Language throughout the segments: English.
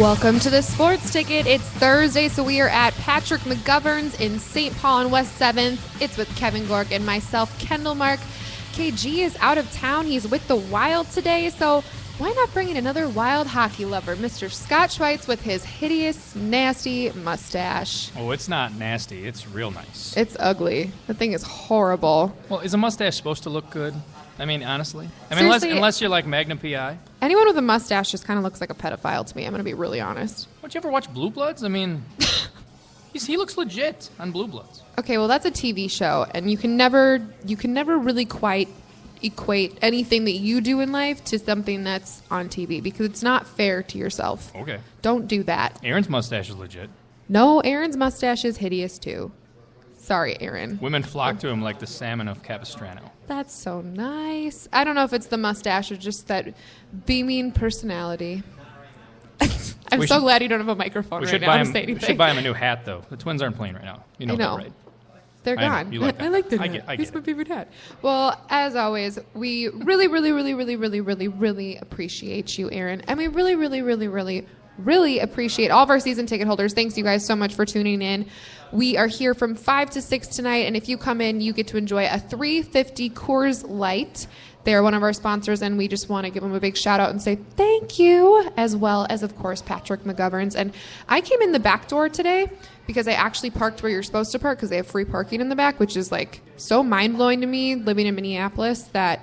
Welcome to the Sports Ticket. It's Thursday, so we are at Patrick McGovern's in St. Paul on West 7th. It's with Kevin Gork and myself, Kendall Mark. KG is out of town. He's with the Wild today, so why not bring in another Wild hockey lover, Mr. Scott Schweitz, with his hideous, nasty mustache. Oh, it's not nasty. It's real nice. It's ugly. The thing is horrible. Well, is a mustache supposed to look good? I mean, honestly? I mean, unless you're like Magnum P.I. Anyone with a mustache just kind of looks like a pedophile to me. I'm going to be really honest. Don't you ever watch Blue Bloods? I mean, he looks legit on Blue Bloods. Okay, well, that's a TV show, and you can never really quite equate anything that you do in life to something that's on TV because it's not fair to yourself. Okay. Don't do that. Aaron's mustache is legit. No, Aaron's mustache is hideous, too. Sorry, Aaron. Women flock to him like the salmon of Capistrano. That's so nice. I don't know if it's the mustache or just that beaming personality. I'm so glad you don't have a microphone right now to say anything. We should buy him a new hat, though. The Twins aren't playing right now. You know that, right? They're gone. You like that. I like the hat. I get It's my favorite hat. Well, as always, we really, really, really, really, really, really, really appreciate you, Aaron. And we really, really, really, really, really appreciate all of our season ticket holders. Thanks, you guys, so much for tuning in. We are here from 5 to 6 tonight, and if you come in, you get to enjoy a $3.50 Coors Light. They're one of our sponsors, and we just want to give them a big shout-out and say thank you, as well as, of course, Patrick McGovern's. And I came in the back door today because I actually parked where you're supposed to park because they have free parking in the back, which is, like, so mind-blowing to me living in Minneapolis that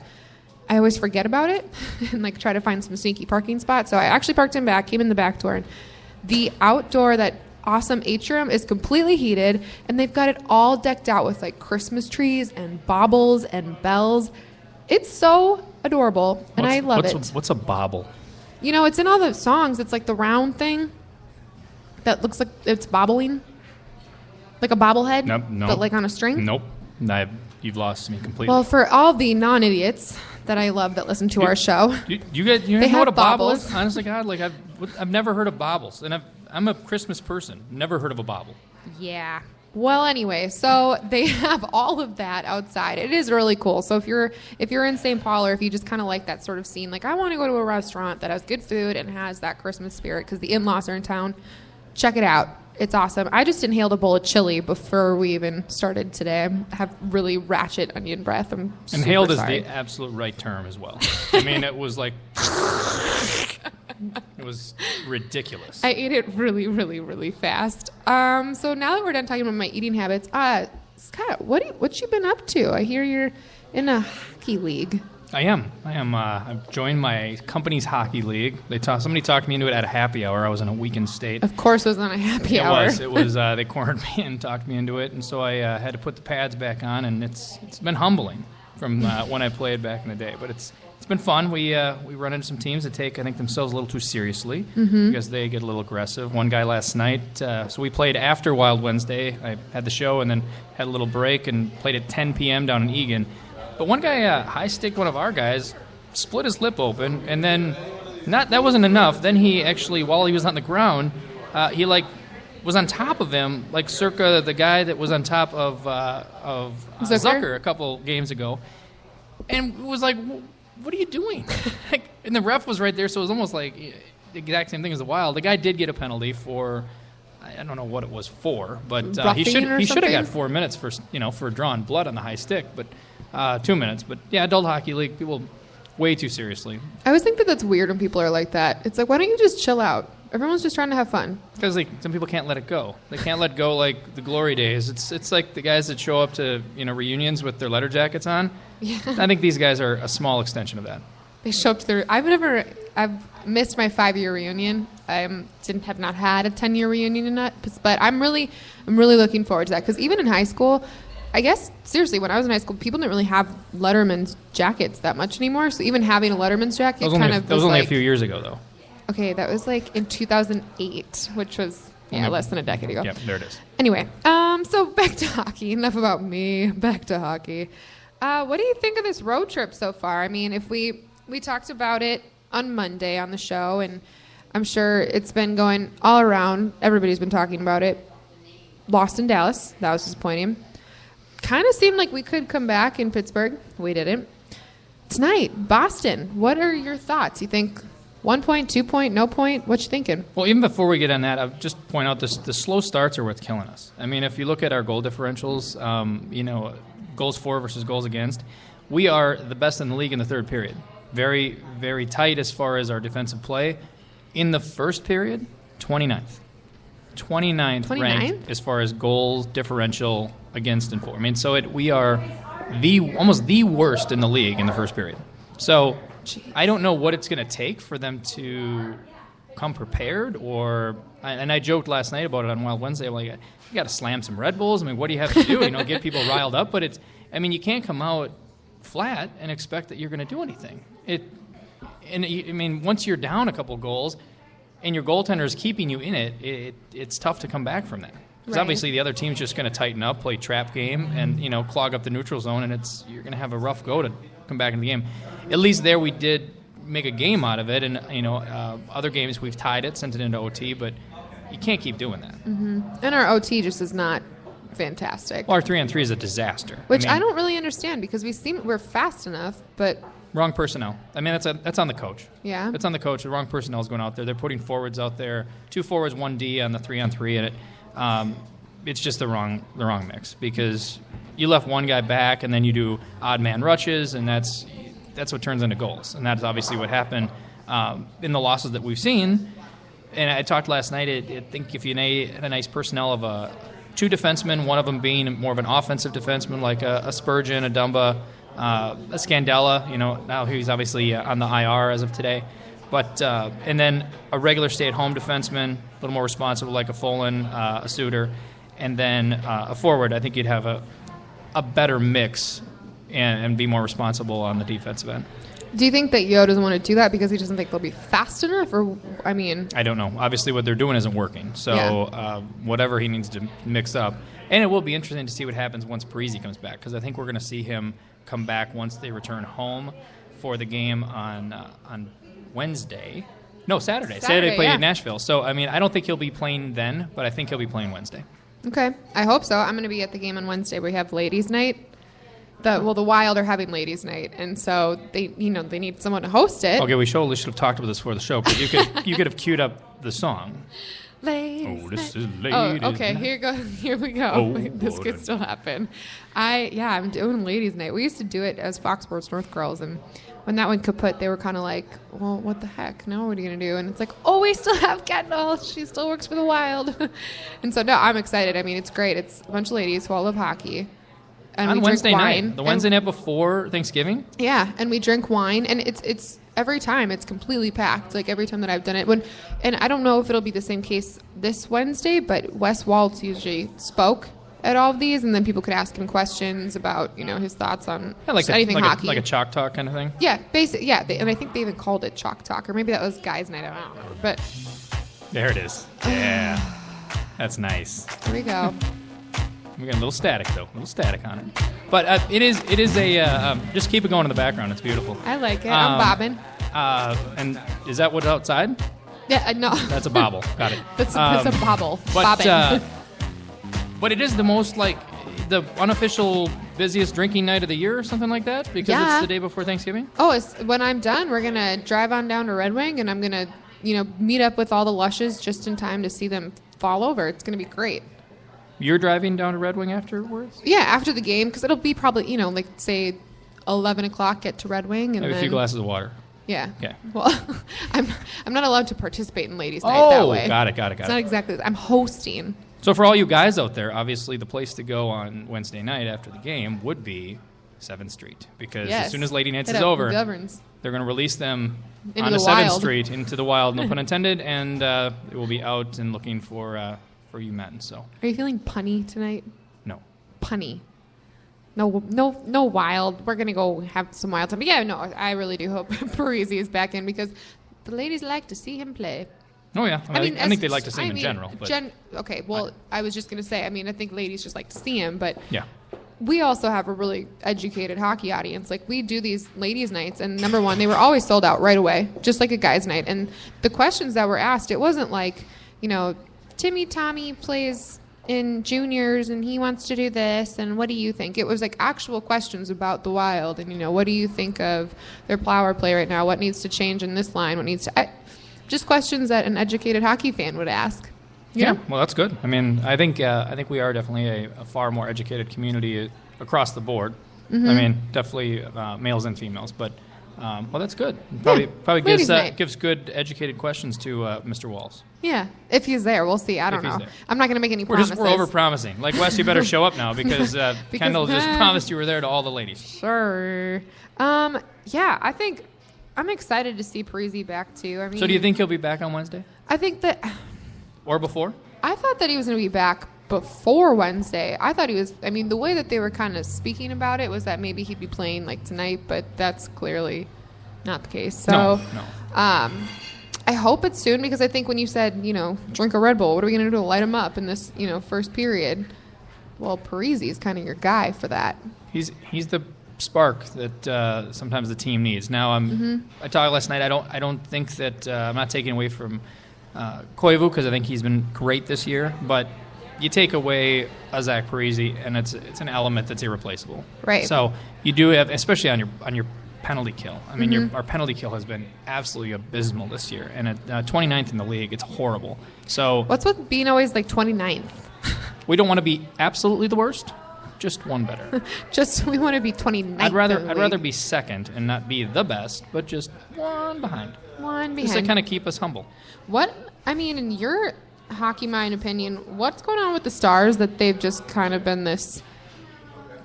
I always forget about it and, like, try to find some sneaky parking spots. So I actually parked in back, came in the back door, and the outdoor, that awesome atrium is completely heated, and they've got it all decked out with, like, Christmas trees and baubles and bells. It's so adorable, and I love it. What's a bauble? You know, it's in all the songs. It's like the round thing that looks like it's bobbling. Like a bobblehead, no. but like on a string? Nope. You've lost me completely. Well, for all the non-idiots that I love that listen to our show. You know what a bauble is? Honestly, God, like I've never heard of baubles, and I'm a Christmas person. Never heard of a bauble. Yeah. Well, anyway, so they have all of that outside. It is really cool. So if you're in St. Paul, or if you just kind of like that sort of scene, like I want to go to a restaurant that has good food and has that Christmas spirit because the in-laws are in town, check it out. It's awesome. I just inhaled a bowl of chili before we even started today. I have really ratchet onion breath. I'm inhaled super sorry. is the absolute right term as well. I mean, it was like it was ridiculous. I ate it really, really, really fast. So now that we're done talking about my eating habits, Scott, what you been up to? I hear you're in a hockey league. I am. I've joined my company's hockey league. Somebody talked me into it at a happy hour. I was in a weekend state. Of course, it was on a happy hour. It was. They cornered me and talked me into it, and so I had to put the pads back on, and it's been humbling from when I played back in the day. But it's been fun. We run into some teams that take, I think, themselves a little too seriously because they get a little aggressive. One guy last night, so we played after Wild Wednesday. I had the show and then had a little break and played at 10 p.m. down in Eagan. But one guy, high-sticked one of our guys, split his lip open, and then that wasn't enough. Then he actually, while he was on the ground, he was on top of him, like circa the guy that was on top of Zucker a couple games ago, and was like, "What are you doing?" And the ref was right there, so it was almost like the exact same thing as the Wild. The guy did get a penalty for, I don't know what it was for, but he should have got 4 minutes for drawing blood on the high stick, but 2 minutes. But yeah, adult hockey league, people way too seriously. I always think that's weird when people are like that. It's like, why don't you just chill out? Everyone's just trying to have fun. Because some people can't let it go. They can't let go like the glory days. It's like the guys that show up to have with their letter jackets on. Yeah. I think these guys are a small extension of that. They show up to their. I've missed my 5-year reunion. I have not had a 10-year reunion yet, but I'm really looking forward to that because even in high school, I guess seriously, when I was in high school, people didn't really have Letterman's jackets that much anymore. So even having a Letterman's jacket that was only a few years ago, though. Okay, that was like in 2008, which was less than a decade ago. Yep, there it is. Anyway, so back to hockey. Enough about me. Back to hockey. What do you think of this road trip so far? I mean, if we talked about it on Monday on the show, and I'm sure it's been going all around. Everybody's been talking about it. Lost in Dallas. That was disappointing. Kind of seemed like we could come back in Pittsburgh. We didn't. Tonight, Boston. What are your thoughts? You think 1 point, 2 point, no point? What you thinking? Well, even before we get on that, I'll just point out this: the slow starts are what's killing us. I mean, if you look at our goal differentials, goals for versus goals against, we are the best in the league in the third period. Very, very tight as far as our defensive play. In the first period, 29th. 29th ranked as far as goals differential against and for. I mean, so we are almost the worst in the league in the first period. So I don't know what it's going to take for them to come prepared, and I joked last night about it on Wild Wednesday. I'm like, you got to slam some Red Bulls. I mean, what do you have to do? Get people riled up. But you can't come out flat and expect that you're going to do anything. Once you're down a couple goals and your goaltender is keeping you in it, it's tough to come back from that. Because obviously the other team's just going to tighten up, play trap game, and clog up the neutral zone, and you're going to have a rough go to come back in the game. At least there we did make a game out of it, and other games we've tied it, sent it into OT, but you can't keep doing that. Mm-hmm. And our OT just is not fantastic. Well, our 3-on-3 is a disaster. Which I don't really understand because we're fast enough, but wrong personnel. I mean, that's on the coach. Yeah, it's on the coach. The wrong personnel is going out there. They're putting forwards out there, 2 forwards, 1 D on the 3-on-3, and it's just the wrong mix because you left one guy back, and then you do odd man rushes, and that's what turns into goals, and that's obviously what happened in the losses that we've seen. And I talked last night. I think if you had a nice personnel of 2 defensemen, one of them being more of an offensive defenseman like a Spurgeon, a Dumba, a Scandella. Now he's obviously on the IR as of today, but and then a regular stay-at-home defenseman, a little more responsible like a Folan, a Suter, and then a forward. I think you'd have a better mix and be more responsible on the defensive end. Do you think that Yo doesn't want to do that because he doesn't think they'll be fast enough? Or, I don't know. Obviously, what they're doing isn't working. So whatever he needs to mix up. And it will be interesting to see what happens once Parise comes back, because I think we're going to see him come back once they return home for the game on Wednesday. No, Saturday. Saturday they play at Nashville. So, I don't think he'll be playing then, but I think he'll be playing Wednesday. Okay. I hope so. I'm going to be at the game on Wednesday. We have ladies' night. The Wild are having ladies' night, and so they need someone to host it. Okay, we should have talked about this before the show, but you could have queued up the song. Ladies. Oh, this is ladies. Oh, okay. Here we go. Oh, this could still happen. I'm doing ladies' night. We used to do it as Fox Sports North Girls, and when that went kaput, they were kind of like, well, what the heck? Now what are you going to do? And it's like, oh, we still have Kendall. She still works for the Wild. And so, no, I'm excited. It's great. It's a bunch of ladies who all love hockey. And on we Wednesday drink wine. night. The Wednesday night before Thanksgiving? Yeah, and we drink wine, and it's every time it's completely packed, like every time that I've done it. And I don't know if it'll be the same case this Wednesday, but Wes Waltz usually spoke at all of these, and then people could ask him questions about, his thoughts on anything hockey. Like a chalk talk kind of thing? Yeah, basically, yeah. And I think they even called it chalk talk, or maybe that was guys' night, I don't know. But there it is. Yeah. That's nice. Here we go. We got a little static, though. A little static on it. But it is a... just keep it going in the background. It's beautiful. I like it. I'm bobbing. And is that what's outside? Yeah, no. That's a bobble. Got it. That's a bobble. Bobbing. But it is the most, the unofficial busiest drinking night of the year or something like that? Because it's the day before Thanksgiving? Oh, when I'm done, we're going to drive on down to Red Wing, and I'm going to, meet up with all the Lushes just in time to see them fall over. It's going to be great. You're driving down to Red Wing afterwards? Yeah, after the game, because it'll be probably, say 11 o'clock, get to Red Wing. And have a few glasses of water. Yeah. Okay. Well, I'm not allowed to participate in ladies' night that way. Got it. It's not exactly. I'm hosting. So for all you guys out there, obviously the place to go on Wednesday night after the game would be 7th Street. Because as soon as Lady Nights is over, they're going to release them onto 7th Street into the wild, no pun intended, and it will be out and looking for you men. So, are you feeling punny tonight? No. Punny. No Wild. We're gonna go have some Wild time. But yeah, no, I really do hope Parise is back in because the ladies like to see him play. Oh yeah, I think they like to see him in general. But okay, well, I was just gonna say. I think ladies just like to see him, but yeah. We also have a really educated hockey audience. Like, we do these ladies' nights, and number one, they were always sold out right away, just like a guys' night. And the questions that were asked, it wasn't like, Timmy Tommy plays in juniors and he wants to do this, and what do you think? It was like actual questions about the Wild, and what do you think of their power play right now? What needs to change in this line? What needs to just questions that an educated hockey fan would ask. Yeah, well, that's good. I mean, I think we are definitely a far more educated community across the board. Mm-hmm. I mean, definitely males and females, but well, that's good. Probably gives good educated questions to Mr. Walls. Yeah, if he's there, we'll see. I don't know. I'm not going to make any promises. We're over-promising. Like, Wes, you better show up now because Kendall just promised you were there to all the ladies. Sure. Yeah, I think I'm excited to see Parise back too. I mean, so do you think he'll be back on Wednesday? I think that. Or before? I thought that he was going to be back before Wednesday. I thought he was. I mean, the way that they were kind of speaking about it was that maybe he'd be playing like tonight, but that's clearly not the case. So, no. I hope it's soon because I think when you said, drink a Red Bull, what are we going to do to light him up in this, first period? Well, Parise is kind of your guy for that. He's the spark that sometimes the team needs. Now, I talked last night. I don't think that I'm not taking away from Koivu because I think he's been great this year, but you take away a Zach Parise, and it's an element that's irreplaceable. Right. So you do have, especially on your penalty kill. I mean, our penalty kill has been absolutely abysmal this year, and at 29th in the league, it's horrible. So what's with being always like 29th? We don't want to be absolutely the worst, just one better. We want to be 29th. I'd rather be second and not be the best, but just one behind. Just to kind of keep us humble. In your hockey mind opinion, what's going on with the Stars that they've just kind of been this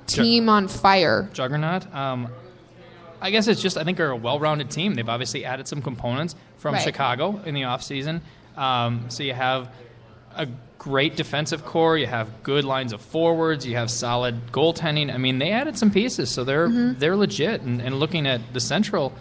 team on fire? Juggernaut? I guess it's just, I think they're a well-rounded team. They've obviously added some components from Chicago in the offseason. So you have a great defensive core. You have good lines of forwards. You have solid goaltending. I mean, they added some pieces, so they're legit. And looking at the Central,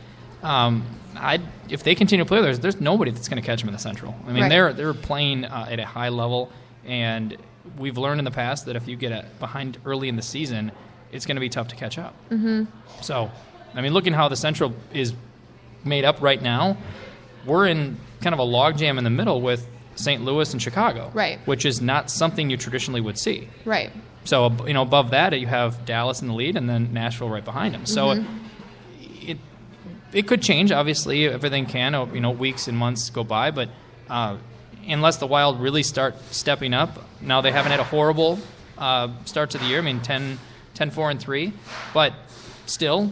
if they continue to play, there's nobody that's going to catch them in the Central. I mean, they're playing at a high level, and we've learned in the past that if you get behind early in the season, it's going to be tough to catch up. Mm-hmm. So, I mean, looking how the Central is made up right now, we're in kind of a logjam in the middle with St. Louis and Chicago, which is not something you traditionally would see. Right. So, above that, you have Dallas in the lead and then Nashville right behind them. So, it could change. Obviously, everything can. Weeks and months go by, but unless the Wild really start stepping up, now they haven't had a horrible start to the year. I mean, 10-4-3, but still,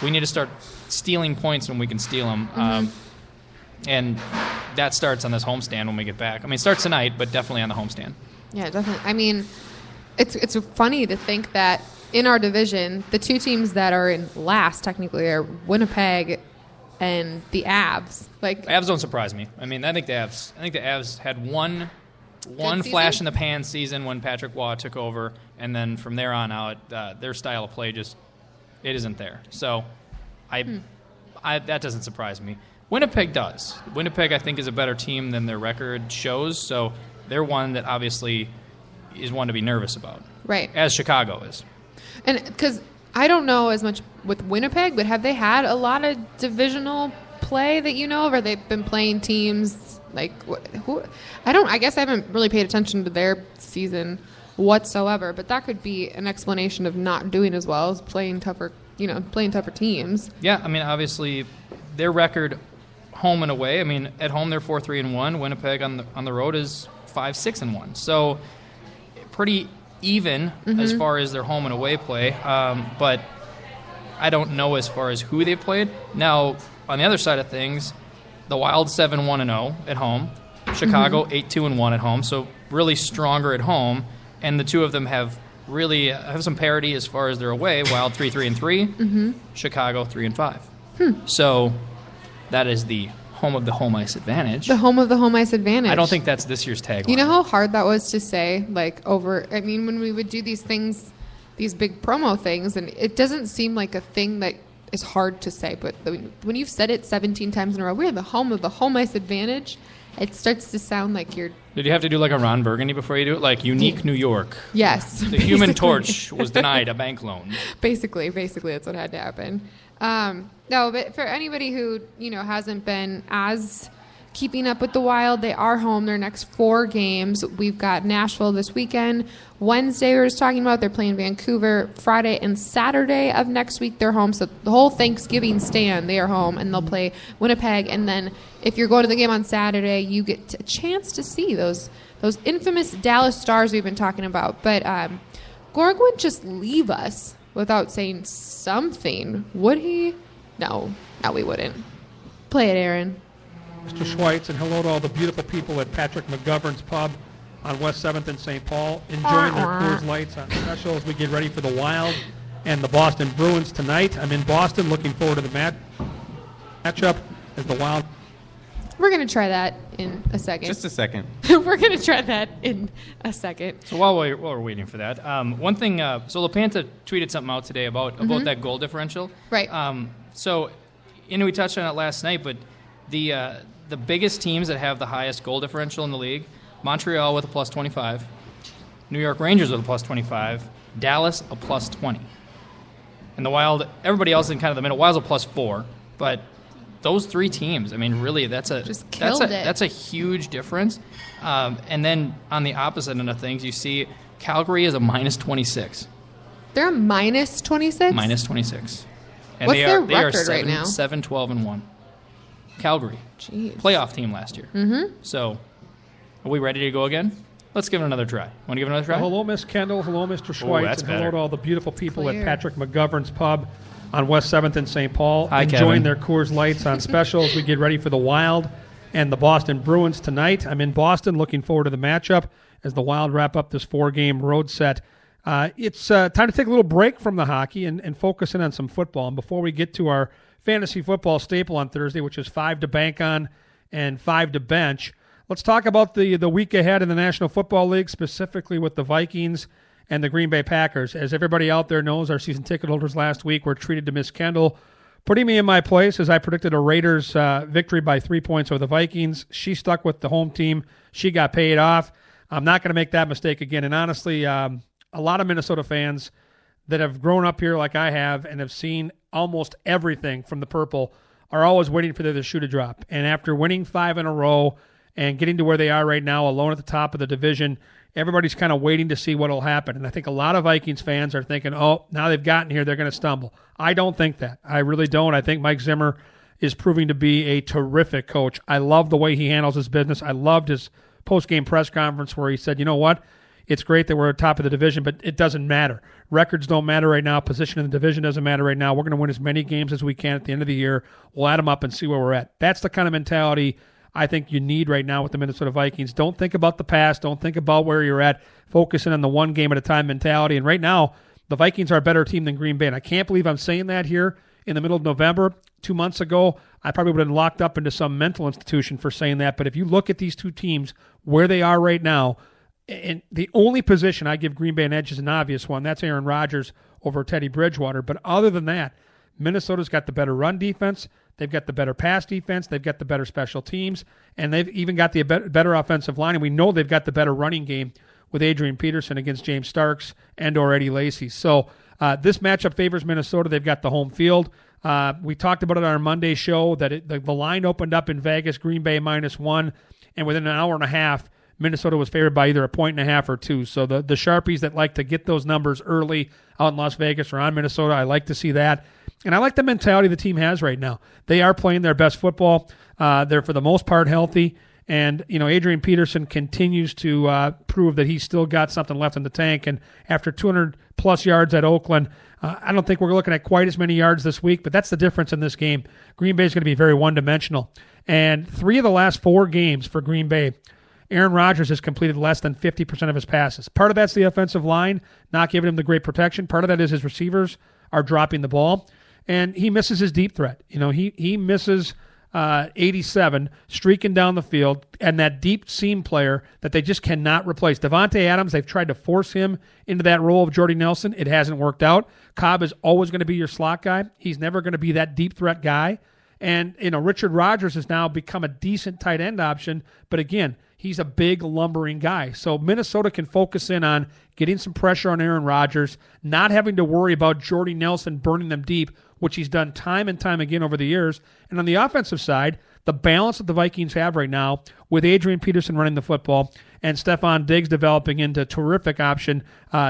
we need to start stealing points when we can steal them. And that starts on this homestand when we get back. I mean, it starts tonight, but definitely on the homestand. Yeah, definitely. I mean, it's funny to think that in our division, the two teams that are in last technically are Winnipeg and the Avs. Avs don't surprise me. I mean, I think the Avs had one flash in the pan season when Patrick Waugh took over, and then from there on out, their style of play just it isn't there. So, that doesn't surprise me. Winnipeg does. Winnipeg, I think, is a better team than their record shows. So they're one that obviously is one to be nervous about. Right. As Chicago is. And because I don't know as much with Winnipeg, but have they had a lot of divisional play that you know of? Or they've been playing teams like who? I guess I haven't really paid attention to their season whatsoever. But that could be an explanation of not doing as well as playing tougher teams. Yeah, I mean, obviously, their record home and away. I mean, at home they're 4-3-1. Winnipeg on the road is 5-6-1. So pretty even as far as their home and away play. But I don't know as far as who they played. Now, on the other side of things, the Wild 7-1-0 at home. Chicago 8-2-1 at home. So really stronger at home. And the two of them have some parity as far as their away. Wild 3-3-3. Chicago 3-5. So that is the home of the home ice advantage. The home of the home ice advantage. I don't think that's this year's tagline. You know how hard that was to say? When we would do these things, these big promo things, and it doesn't seem like a thing that is hard to say, but when you've said it 17 times in a row, we're the home of the home ice advantage, it starts to sound like you're... Did you have to do like a Ron Burgundy before you do it? Like unique New York. Yes. The Human Torch was denied a bank loan. Basically, that's what had to happen. No, but for anybody who hasn't been as keeping up with the Wild. They are home their next 4 games. We've got Nashville this weekend. Wednesday, we were just talking about, they're playing Vancouver. Friday and Saturday of next week, they're home. So the whole Thanksgiving stand, they are home, and they'll play Winnipeg. And then if you're going to the game on Saturday, you get a chance to see those infamous Dallas Stars we've been talking about. But Gorg wouldn't just leave us without saying something, would he? No, we wouldn't. Play it, Aaron. Mr. Schweitz, and hello to all the beautiful people at Patrick McGovern's Pub on West 7th and St. Paul, enjoying their Coors Lights on special as we get ready for the Wild and the Boston Bruins tonight. I'm in Boston, looking forward to the matchup as the Wild. We're going to try that in a second. Just a second. We're going to try that in a second. So while we're waiting for that, one thing, so LaPanta tweeted something out today about that goal differential. Right. So, we touched on it last night, but the biggest teams that have the highest goal differential in the league, Montreal with a plus 25, New York Rangers with a plus 25, Dallas a plus 20. And the Wild, everybody else in kind of the middle, Wild's a plus 4, but those 3 teams, I mean, really, that's a huge difference. And then on the opposite end of things, you see Calgary is a minus 26. They're a minus 26? Minus 26. And What's their they are record right now? 7-12-1. Calgary. Jeez. Playoff team last year. Mm-hmm. So, are we ready to go again? Let's give it another try. Want to give it another try? Well, hello, Miss Kendall. Hello, Mr. Schweitz. That's and hello better. to all the beautiful people Clear. at Patrick McGovern's Pub on West 7th and St. Paul, Hi, enjoying Kevin. their Coors Lights on special as we get ready for the Wild and the Boston Bruins tonight. I'm in Boston, looking forward to the matchup as the Wild wrap up this 4-game road set. It's time to take a little break from the hockey and focus in on some football. And before we get to our fantasy football staple on Thursday, which is 5 to bank on and 5 to bench, let's talk about the week ahead in the National Football League, specifically with the Vikings and the Green Bay Packers. As everybody out there knows, our season ticket holders last week were treated to Miss Kendall, putting me in my place as I predicted a Raiders victory by 3 points over the Vikings. She stuck with the home team. She got paid off. I'm not going to make that mistake again. And honestly, a lot of Minnesota fans that have grown up here like I have and have seen almost everything from the Purple are always waiting for the shoe to drop. And after winning 5 in a row and getting to where they are right now, alone at the top of the division, everybody's kind of waiting to see what will happen. And I think a lot of Vikings fans are thinking, oh, now they've gotten here, they're going to stumble. I don't think that. I really don't. I think Mike Zimmer is proving to be a terrific coach. I love the way he handles his business. I loved his post-game press conference where he said, you know what? It's great that we're at top of the division, but it doesn't matter. Records don't matter right now. Position in the division doesn't matter right now. We're going to win as many games as we can at the end of the year. We'll add them up and see where we're at. That's the kind of mentality I think you need right now with the Minnesota Vikings. Don't think about the past. Don't think about where you're at. Focusing on the one game at a time mentality. And right now, the Vikings are a better team than Green Bay. And I can't believe I'm saying that here in the middle of November. 2 months ago, I probably would have been locked up into some mental institution for saying that. But if you look at these two teams, where they are right now, and the only position I give Green Bay an edge is an obvious one. That's Aaron Rodgers over Teddy Bridgewater. But other than that, Minnesota's got the better run defense. They've got the better pass defense. They've got the better special teams. And they've even got the better offensive line. And we know they've got the better running game with Adrian Peterson against James Starks and or Eddie Lacy. So this matchup favors Minnesota. They've got the home field. We talked about it on our Monday show that the line opened up in Vegas, Green Bay -1. And within an hour and a half, Minnesota was favored by either 1.5 or 2. So the Sharpies that like to get those numbers early out in Las Vegas or on Minnesota, I like to see that. And I like the mentality the team has right now. They are playing their best football. They're, for the most part, healthy. And, Adrian Peterson continues to prove that he's still got something left in the tank. And after 200-plus yards at Oakland, I don't think we're looking at quite as many yards this week, but that's the difference in this game. Green Bay is going to be very one-dimensional. And 3 of the last 4 games for Green Bay, Aaron Rodgers has completed less than 50% of his passes. Part of that's the offensive line not giving him the great protection. Part of that is his receivers are dropping the ball. And he misses his deep threat. He misses 87 streaking down the field, and that deep seam player that they just cannot replace. Devontae Adams, they've tried to force him into that role of Jordy Nelson. It hasn't worked out. Cobb is always going to be your slot guy. He's never going to be that deep threat guy. And, Richard Rodgers has now become a decent tight end option. But again, he's a big, lumbering guy. So Minnesota can focus in on getting some pressure on Aaron Rodgers, not having to worry about Jordy Nelson burning them deep, which he's done time and time again over the years. And on the offensive side, the balance that the Vikings have right now with Adrian Peterson running the football and Stephon Diggs developing into a terrific option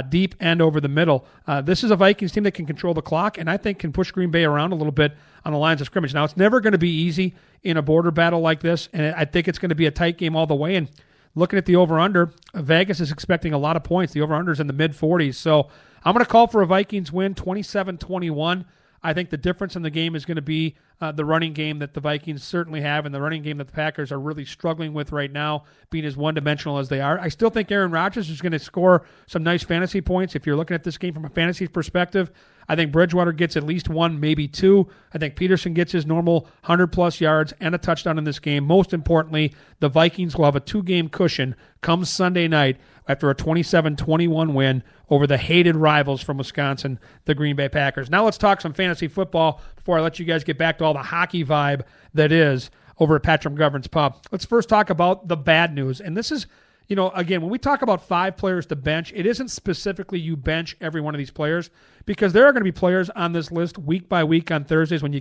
deep and over the middle. This is a Vikings team that can control the clock and I think can push Green Bay around a little bit on the lines of scrimmage. Now, it's never going to be easy in a border battle like this, and I think it's going to be a tight game all the way. And looking at the over-under, Vegas is expecting a lot of points. The over-under is in the mid-40s. So I'm going to call for a Vikings win, 27-21. I think the difference in the game is going to be the running game that the Vikings certainly have and the running game that the Packers are really struggling with right now, being as one-dimensional as they are. I still think Aaron Rodgers is going to score some nice fantasy points. If you're looking at this game from a fantasy perspective, I think Bridgewater gets at least one, maybe two. I think Peterson gets his normal 100-plus yards and a touchdown in this game. Most importantly, the Vikings will have a two-game cushion come Sunday night after a 27-21 win over the hated rivals from Wisconsin, the Green Bay Packers. Now let's talk some fantasy football before I let you guys get back to all the hockey vibe that is over at Patrick McGovern's Pub. Let's first talk about the bad news. And this is, again, when we talk about 5 players to bench, it isn't specifically you bench every one of these players because there are going to be players on this list week by week on Thursdays when we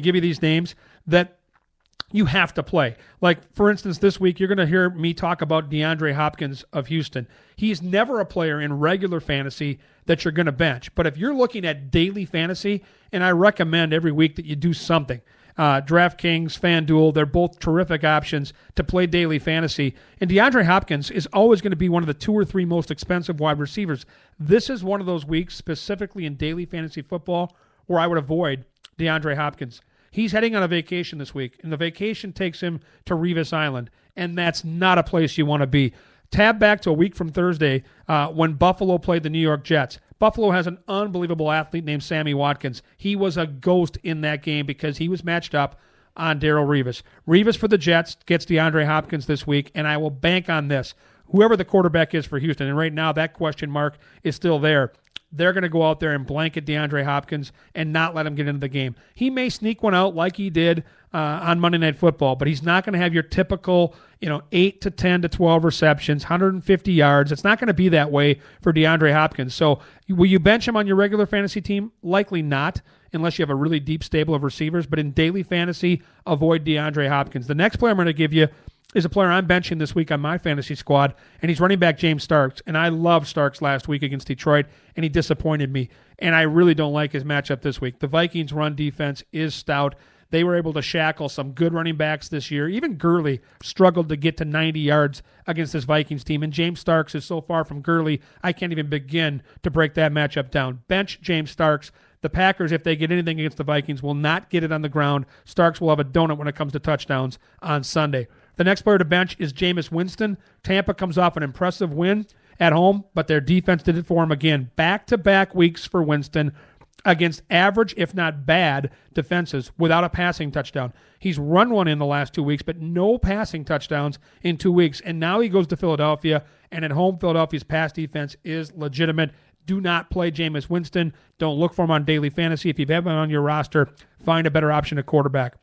give you these names that you have to play. Like, for instance, this week, you're going to hear me talk about DeAndre Hopkins of Houston. He's never a player in regular fantasy that you're going to bench. But if you're looking at daily fantasy, and I recommend every week that you do something, DraftKings, FanDuel, they're both terrific options to play daily fantasy. And DeAndre Hopkins is always going to be one of the 2 or 3 most expensive wide receivers. This is one of those weeks, specifically in daily fantasy football, where I would avoid DeAndre Hopkins. He's heading on a vacation this week, and the vacation takes him to Revis Island, and that's not a place you want to be. Tab back to a week from Thursday when Buffalo played the New York Jets. Buffalo has an unbelievable athlete named Sammy Watkins. He was a ghost in that game because he was matched up on Darrelle Revis. Revis for the Jets gets DeAndre Hopkins this week, and I will bank on this. Whoever the quarterback is for Houston, and right now that question mark is still there, they're going to go out there and blanket DeAndre Hopkins and not let him get into the game. He may sneak one out like he did on Monday Night Football, but he's not going to have your typical 8 to 10 to 12 receptions, 150 yards. It's not going to be that way for DeAndre Hopkins. So will you bench him on your regular fantasy team? Likely not, unless you have a really deep stable of receivers. But in daily fantasy, avoid DeAndre Hopkins. The next player I'm going to give you is a player I'm benching this week on my fantasy squad, and he's running back James Starks. And I loved Starks last week against Detroit, and he disappointed me. And I really don't like his matchup this week. The Vikings' run defense is stout. They were able to shackle some good running backs this year. Even Gurley struggled to get to 90 yards against this Vikings team, and James Starks is so far from Gurley, I can't even begin to break that matchup down. Bench James Starks. The Packers, if they get anything against the Vikings, will not get it on the ground. Starks will have a donut when it comes to touchdowns on Sunday. The next player to bench is Jameis Winston. Tampa comes off an impressive win at home, but their defense did it for him again. Back-to-back weeks for Winston against average, if not bad, defenses without a passing touchdown. He's run one in the last 2 weeks, but no passing touchdowns in 2 weeks. And now he goes to Philadelphia, and at home, Philadelphia's pass defense is legitimate. Do not play Jameis Winston. Don't look for him on daily fantasy. If you have him on your roster, find a better option at quarterback.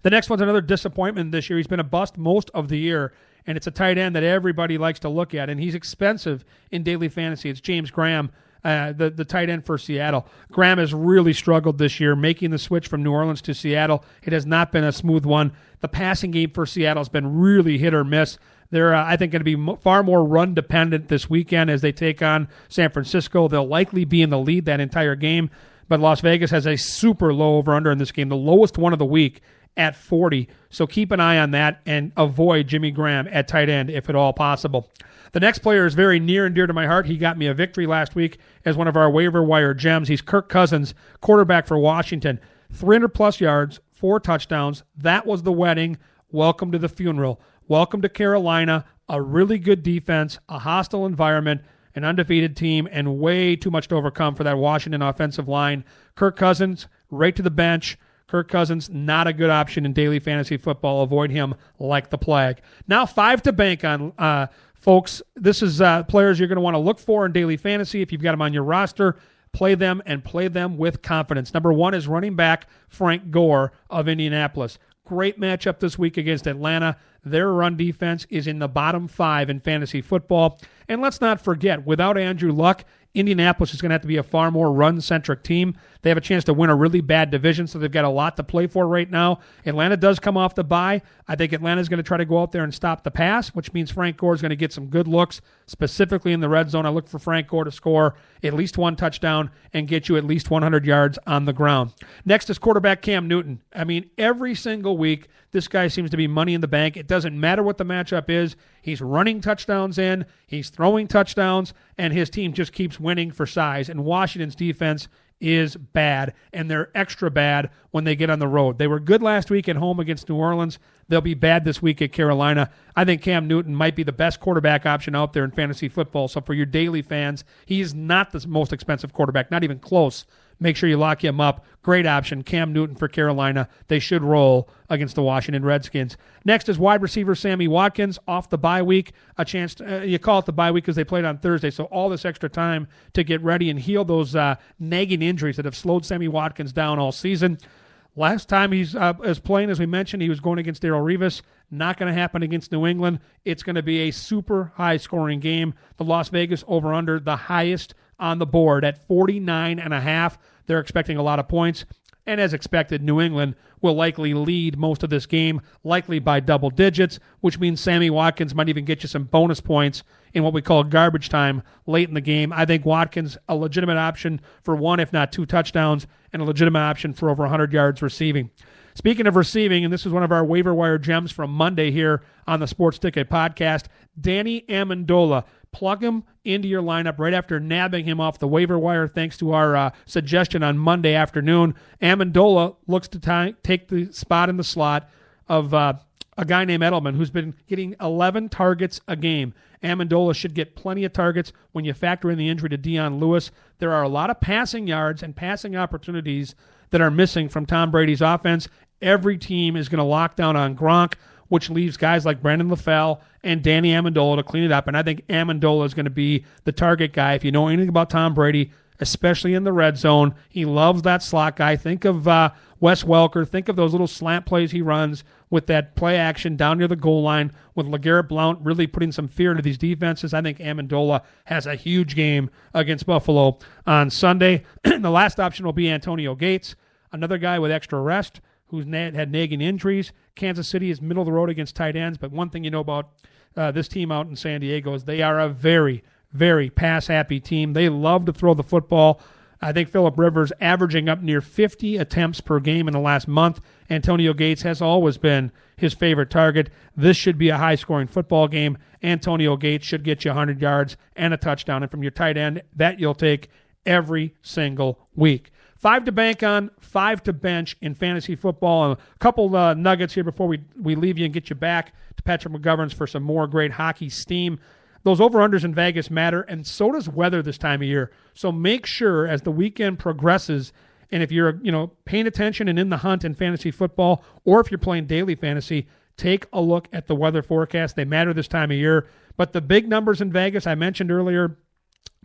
The next one's another disappointment this year. He's been a bust most of the year, and it's a tight end that everybody likes to look at, and he's expensive in daily fantasy. It's James Graham, the tight end for Seattle. Graham has really struggled this year, making the switch from New Orleans to Seattle. It has not been a smooth one. The passing game for Seattle has been really hit or miss. They're, I think, going to be far more run-dependent this weekend as they take on San Francisco. They'll likely be in the lead that entire game, but Las Vegas has a super low over-under in this game, the lowest one of the week at 40. So keep an eye on that and avoid Jimmy Graham at tight end if at all possible. The next player is very near and dear to my heart. He got me a victory last week as one of our waiver wire gems. He's Kirk Cousins, quarterback for Washington. 300-plus yards, 4 touchdowns. That was the wedding. Welcome to the funeral. Welcome to Carolina, a really good defense, a hostile environment, an undefeated team, and way too much to overcome for that Washington offensive line. Kirk Cousins, right to the bench. Kirk Cousins, not a good option in daily fantasy football. Avoid him like the plague. Now 5 to bank on, folks. This is players you're going to want to look for in daily fantasy. If you've got them on your roster, play them and play them with confidence. Number 1 is running back Frank Gore of Indianapolis. Great matchup this week against Atlanta. Their run defense is in the bottom 5 in fantasy football. And let's not forget, without Andrew Luck, Indianapolis is going to have to be a far more run-centric team. They have a chance to win a really bad division, so they've got a lot to play for right now. Atlanta does come off the bye. I think Atlanta's going to try to go out there and stop the pass, which means Frank Gore is going to get some good looks, specifically in the red zone. I look for Frank Gore to score at least one touchdown and get you at least 100 yards on the ground. Next is quarterback Cam Newton. I mean, every single week, this guy seems to be money in the bank. It doesn't matter what the matchup is. He's running touchdowns in, he's throwing touchdowns, and his team just keeps winning for size. And Washington's defense is bad, and they're extra bad when they get on the road. They were good last week at home against New Orleans. They'll be bad this week at Carolina. I think Cam Newton might be the best quarterback option out there in fantasy football. So for your daily fans, he is not the most expensive quarterback, not even close. Make sure you lock him up. Great option, Cam Newton for Carolina. They should roll against the Washington Redskins. Next is wide receiver Sammy Watkins off the bye week. A chance to, you call it the bye week because they played on Thursday, so all this extra time to get ready and heal those nagging injuries that have slowed Sammy Watkins down all season. Last time he's is playing, as we mentioned, he was going against Darrelle Revis. Not going to happen against New England. It's going to be a super high-scoring game. The Las Vegas over-under, the highest on the board at 49.5. They're expecting a lot of points. And as expected, New England will likely lead most of this game, likely by double digits, which means Sammy Watkins might even get you some bonus points in what we call garbage time late in the game. I think Watkins, a legitimate option for one, if not two touchdowns, and a legitimate option for over 100 yards receiving. Speaking of receiving, and this is one of our waiver wire gems from Monday here on the Sports Ticket Podcast, Danny Amendola. Plug him into your lineup right after nabbing him off the waiver wire thanks to our suggestion on Monday afternoon. Amendola looks to take the spot in the slot of a guy named Edelman who's been getting 11 targets a game. Amendola should get plenty of targets when you factor in the injury to Dion Lewis. There are a lot of passing yards and passing opportunities that are missing from Tom Brady's offense. Every team is going to lock down on Gronk, which leaves guys like Brandon LaFell and Danny Amendola to clean it up. And I think Amendola is going to be the target guy. If you know anything about Tom Brady, especially in the red zone, he loves that slot guy. Think of Wes Welker. Think of those little slant plays he runs with that play action down near the goal line with LeGarrette Blount really putting some fear into these defenses. I think Amendola has a huge game against Buffalo on Sunday. The last option will be Antonio Gates, another guy with extra rest who's had nagging injuries. Kansas City is middle of the road against tight ends, but one thing you know about this team out in San Diego is they are a very, very pass-happy team. They love to throw the football. I think Phillip Rivers averaging up near 50 attempts per game in the last month. Antonio Gates has always been his favorite target. This should be a high-scoring football game. Antonio Gates should get you 100 yards and a touchdown. And from your tight end, that you'll take every single week. 5 to bank on, 5 to bench in fantasy football. And a couple nuggets here before we leave you and get you back to Patrick McGovern's for some more great hockey steam. Those over-unders in Vegas matter, and so does weather this time of year. So make sure as the weekend progresses, and if you're paying attention and in the hunt in fantasy football, or if you're playing daily fantasy, take a look at the weather forecast. They matter this time of year. But the big numbers in Vegas, I mentioned earlier,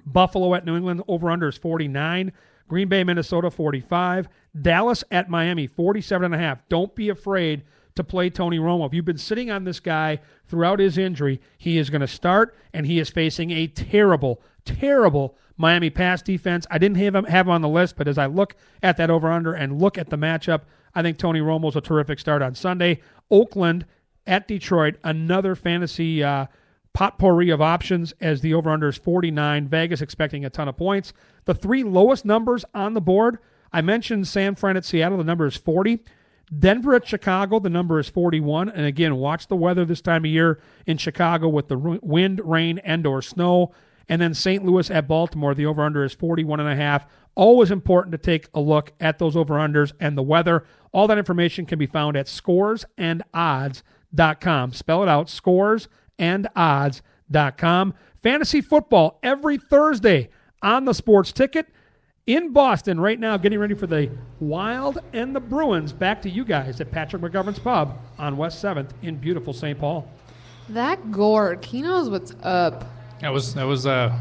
Buffalo at New England, over-under is 49. Green Bay, Minnesota, 45. Dallas at Miami, 47.5. Don't be afraid to play Tony Romo. If you've been sitting on this guy throughout his injury, he is going to start, and he is facing a terrible, terrible Miami pass defense. I didn't have him on the list, but as I look at that over-under and look at the matchup, I think Tony Romo's a terrific start on Sunday. Oakland at Detroit, another fantasy potpourri of options as the over-under is 49. Vegas expecting a ton of points. The 3 lowest numbers on the board, I mentioned San Fran at Seattle, the number is 40. Denver at Chicago, the number is 41. And again, watch the weather this time of year in Chicago with the wind, rain, and or snow. And then St. Louis at Baltimore, the over-under is 41.5. Always important to take a look at those over-unders and the weather. All that information can be found at scoresandodds.com. Spell it out, scoresandodds.com. Fantasy football every Thursday on the Sports Ticket in Boston right now, getting ready for the Wild and the Bruins. Back to you guys at Patrick McGovern's Pub on West 7th in beautiful St. Paul. That Gord, he knows what's up. That was a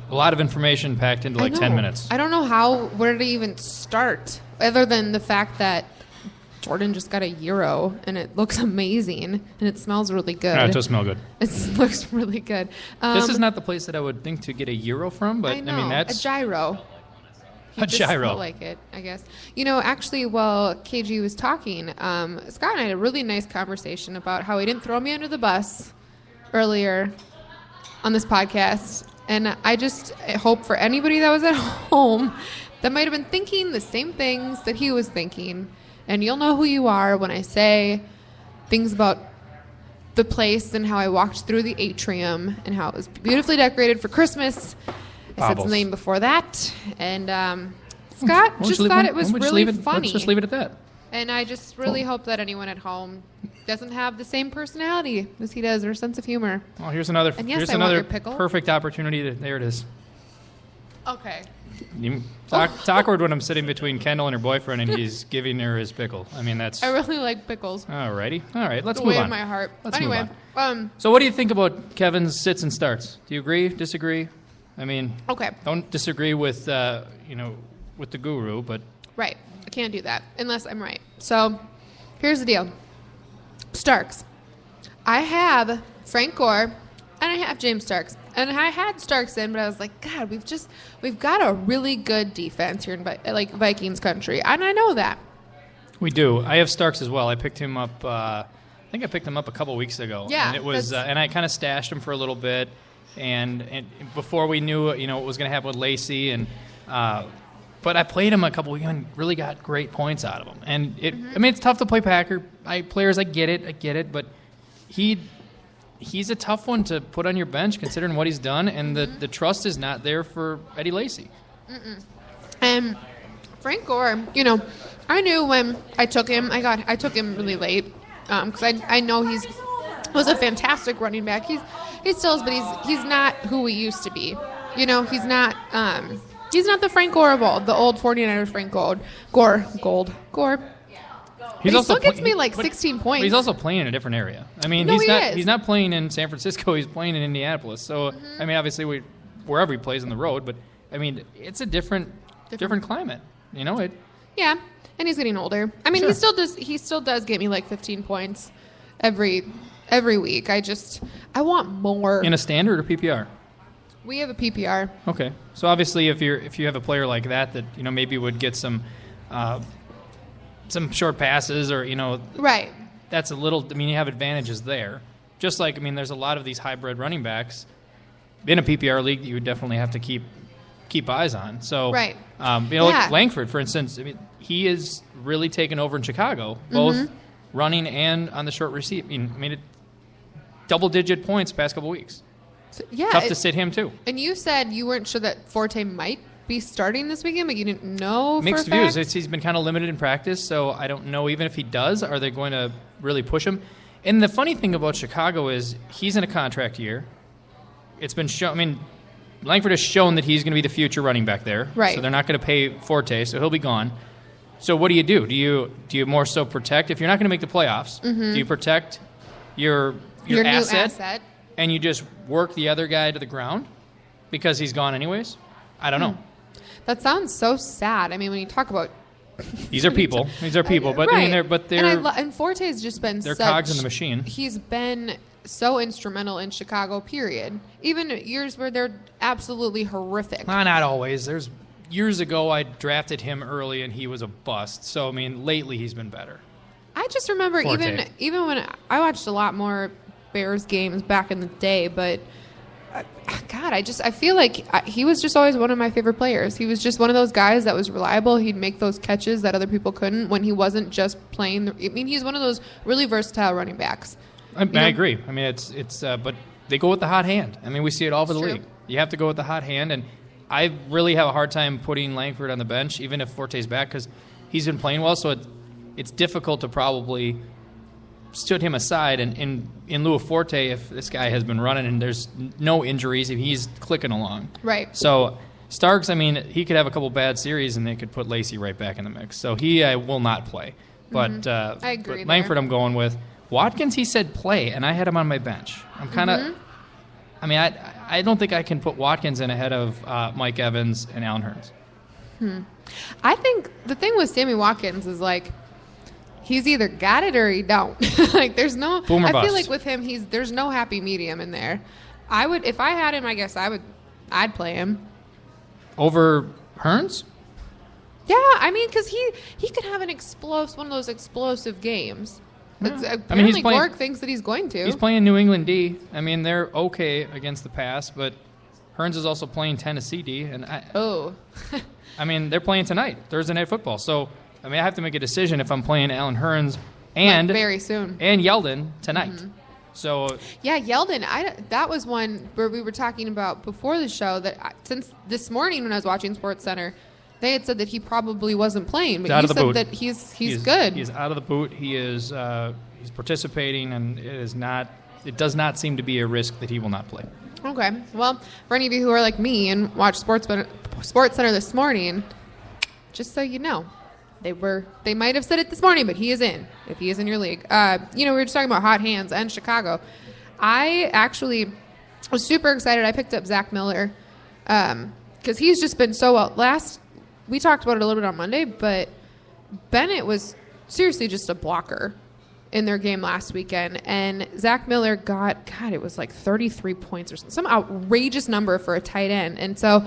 lot of information packed into 10 minutes. I don't know where to even start, other than the fact that Jordan just got a gyro, and it looks amazing, and it smells really good. Yeah, it does smell good. It looks really good. This is not the place that I would think to get a gyro from, but I know, mean that's a gyro. He A just gyro. smelled like it, I guess. Actually, while KG was talking, Scott and I had a really nice conversation about how he didn't throw me under the bus earlier on this podcast. And I just hope for anybody that was at home that might have been thinking the same things that he was thinking. And you'll know who you are when I say things about the place and how I walked through the atrium and how it was beautifully decorated for Christmas. I said something before that. And Scott just thought it was really funny. Let's just leave it at that. And I just really hope that anyone at home doesn't have the same personality as he does or sense of humor. Well, here's another. And yes, here's I want another your pickle. perfect opportunity. There it is. Okay. It's awkward when I'm sitting between Kendall and her boyfriend and he's giving her his pickle. I mean, that's. I really like pickles. Alrighty. All right. Let's The move way on. of my heart. Let's Anyway, move So, what do you think about Kevin's sits and starts? Do you agree? Disagree? I mean, okay. don't disagree with with the guru, but Right. I can't do that unless I'm right. So here's the deal. Starks. I have Frank Gore and I have James Starks. And I had Starks in, but I was like, God, we've got a really good defense here in Vikings country. And I know that. we do. I have Starks as well. I picked him up. I think I picked him up a couple weeks ago. Yeah, and it was, and I kind of stashed him for a little bit, and before we knew, what was going to happen with Lacey, and but I played him a couple weeks and really got great points out of him. And I mean, it's tough to play Packer players. I get it, but he's a tough one to put on your bench considering what he's done, and the trust is not there for Eddie Lacy. And Frank Gore, I knew when I took him, I took him really late because I know he was a fantastic running back. He still is, but he's not who he used to be. He's not the Frank Gore of old, the old 49ers Frank Gore. He still gets me like 16 points. But he's also playing in a different area. I mean, he's not playing in San Francisco. He's playing in Indianapolis. So, I mean, obviously, wherever he plays on the road, but, I mean, it's a different climate. Yeah, and he's getting older. I mean, Sure. he still does get me like 15 points every week. I want more. In a standard or PPR? We have a PPR. Okay. So, obviously, if you have a player like that maybe would get some short passes or, Right. that's a little, I mean, you have advantages there. Just like, I mean, there's a lot of these hybrid running backs in a PPR league that you would definitely have to keep eyes on. So, Right. like Langford, for instance, I mean, he is really taken over in Chicago, both running and on the short receive. I mean, double-digit points past couple weeks. So, yeah. Tough to sit him, too. And you said you weren't sure that Forte might be starting this weekend, but you didn't know Mixed for a fact? views. He's been kind of limited in practice, so I don't know. Even if he does, are they going to really push him? And the funny thing about Chicago is he's in a contract year. It's been shown. I mean, Langford has shown that he's going to be the future running back there. Right. So they're not going to pay Forte, so he'll be gone. So what do you do? Do you more so protect if you're not going to make the playoffs? Do you protect your Your asset, new asset. and you just work the other guy to the ground because he's gone anyways? I don't know. That sounds so sad. I mean, when you talk about These are people. But I mean, they're and Forte's just been they're cogs in the machine. He's been so instrumental in Chicago. Period. Even years where they're absolutely horrific. Not always. There's years ago I drafted him early and he was a bust. So I mean, lately he's been better. I just remember Forte. even when I watched a lot more Bears games back in the day, but God, I feel like he was just always one of my favorite players. He was just one of those guys that was reliable. He'd make those catches that other people couldn't when he wasn't just playing. I mean, he's one of those really versatile running backs. I agree. I mean, it's but they go with the hot hand. I mean, we see it all over the True. league. You have to go with the hot hand, and I really have a hard time putting Langford on the bench, even if Forte's back, because he's been playing well. So it's difficult to probably stood him aside, and in lieu of Forte, if this guy has been running and there's no injuries, if he's clicking along. Right. So Starks, I mean, he could have a couple bad series and they could put Lacey right back in the mix. So he will not play. But, I agree but Langford there. I'm going with. Watkins, he said play, and I had him on my bench. I'm kind of, I mean, I don't think I can put Watkins in ahead of Mike Evans and Allen Hurns. I think the thing with Sammy Watkins is like he's either got it or he don't. Like there's no. Boom or I bust. feel like with him, there's no happy medium in there. I would, if I had him, I guess I'd play him over Hearns. Yeah, I mean, because he could have one of those explosive games. Apparently, Gorg thinks that he's going to. He's playing New England D. I mean, they're okay against the pass, but Hearns is also playing Tennessee D. And I mean, they're playing tonight, Thursday Night Football. So, I mean, I have to make a decision if I'm playing Alan Hearns and very soon and Yeldon tonight. Mm-hmm. So yeah, Yeldon. That was one where we were talking about before the show that since this morning when I was watching SportsCenter. They had said that he probably wasn't playing, but you said that he's good. He's out of the boot. He is he's participating, and it does not seem to be a risk that he will not play. Okay. Well, for any of you who are like me and watched SportsCenter this morning, just so you know, they might have said it this morning, but he is in. If he is in your league, we were just talking about hot hands and Chicago. I actually was super excited. I picked up Zach Miller because he's just been so well. We talked about it a little bit on Monday, but Bennett was seriously just a blocker in their game last weekend. And Zach Miller it was like 33 points or some outrageous number for a tight end. And so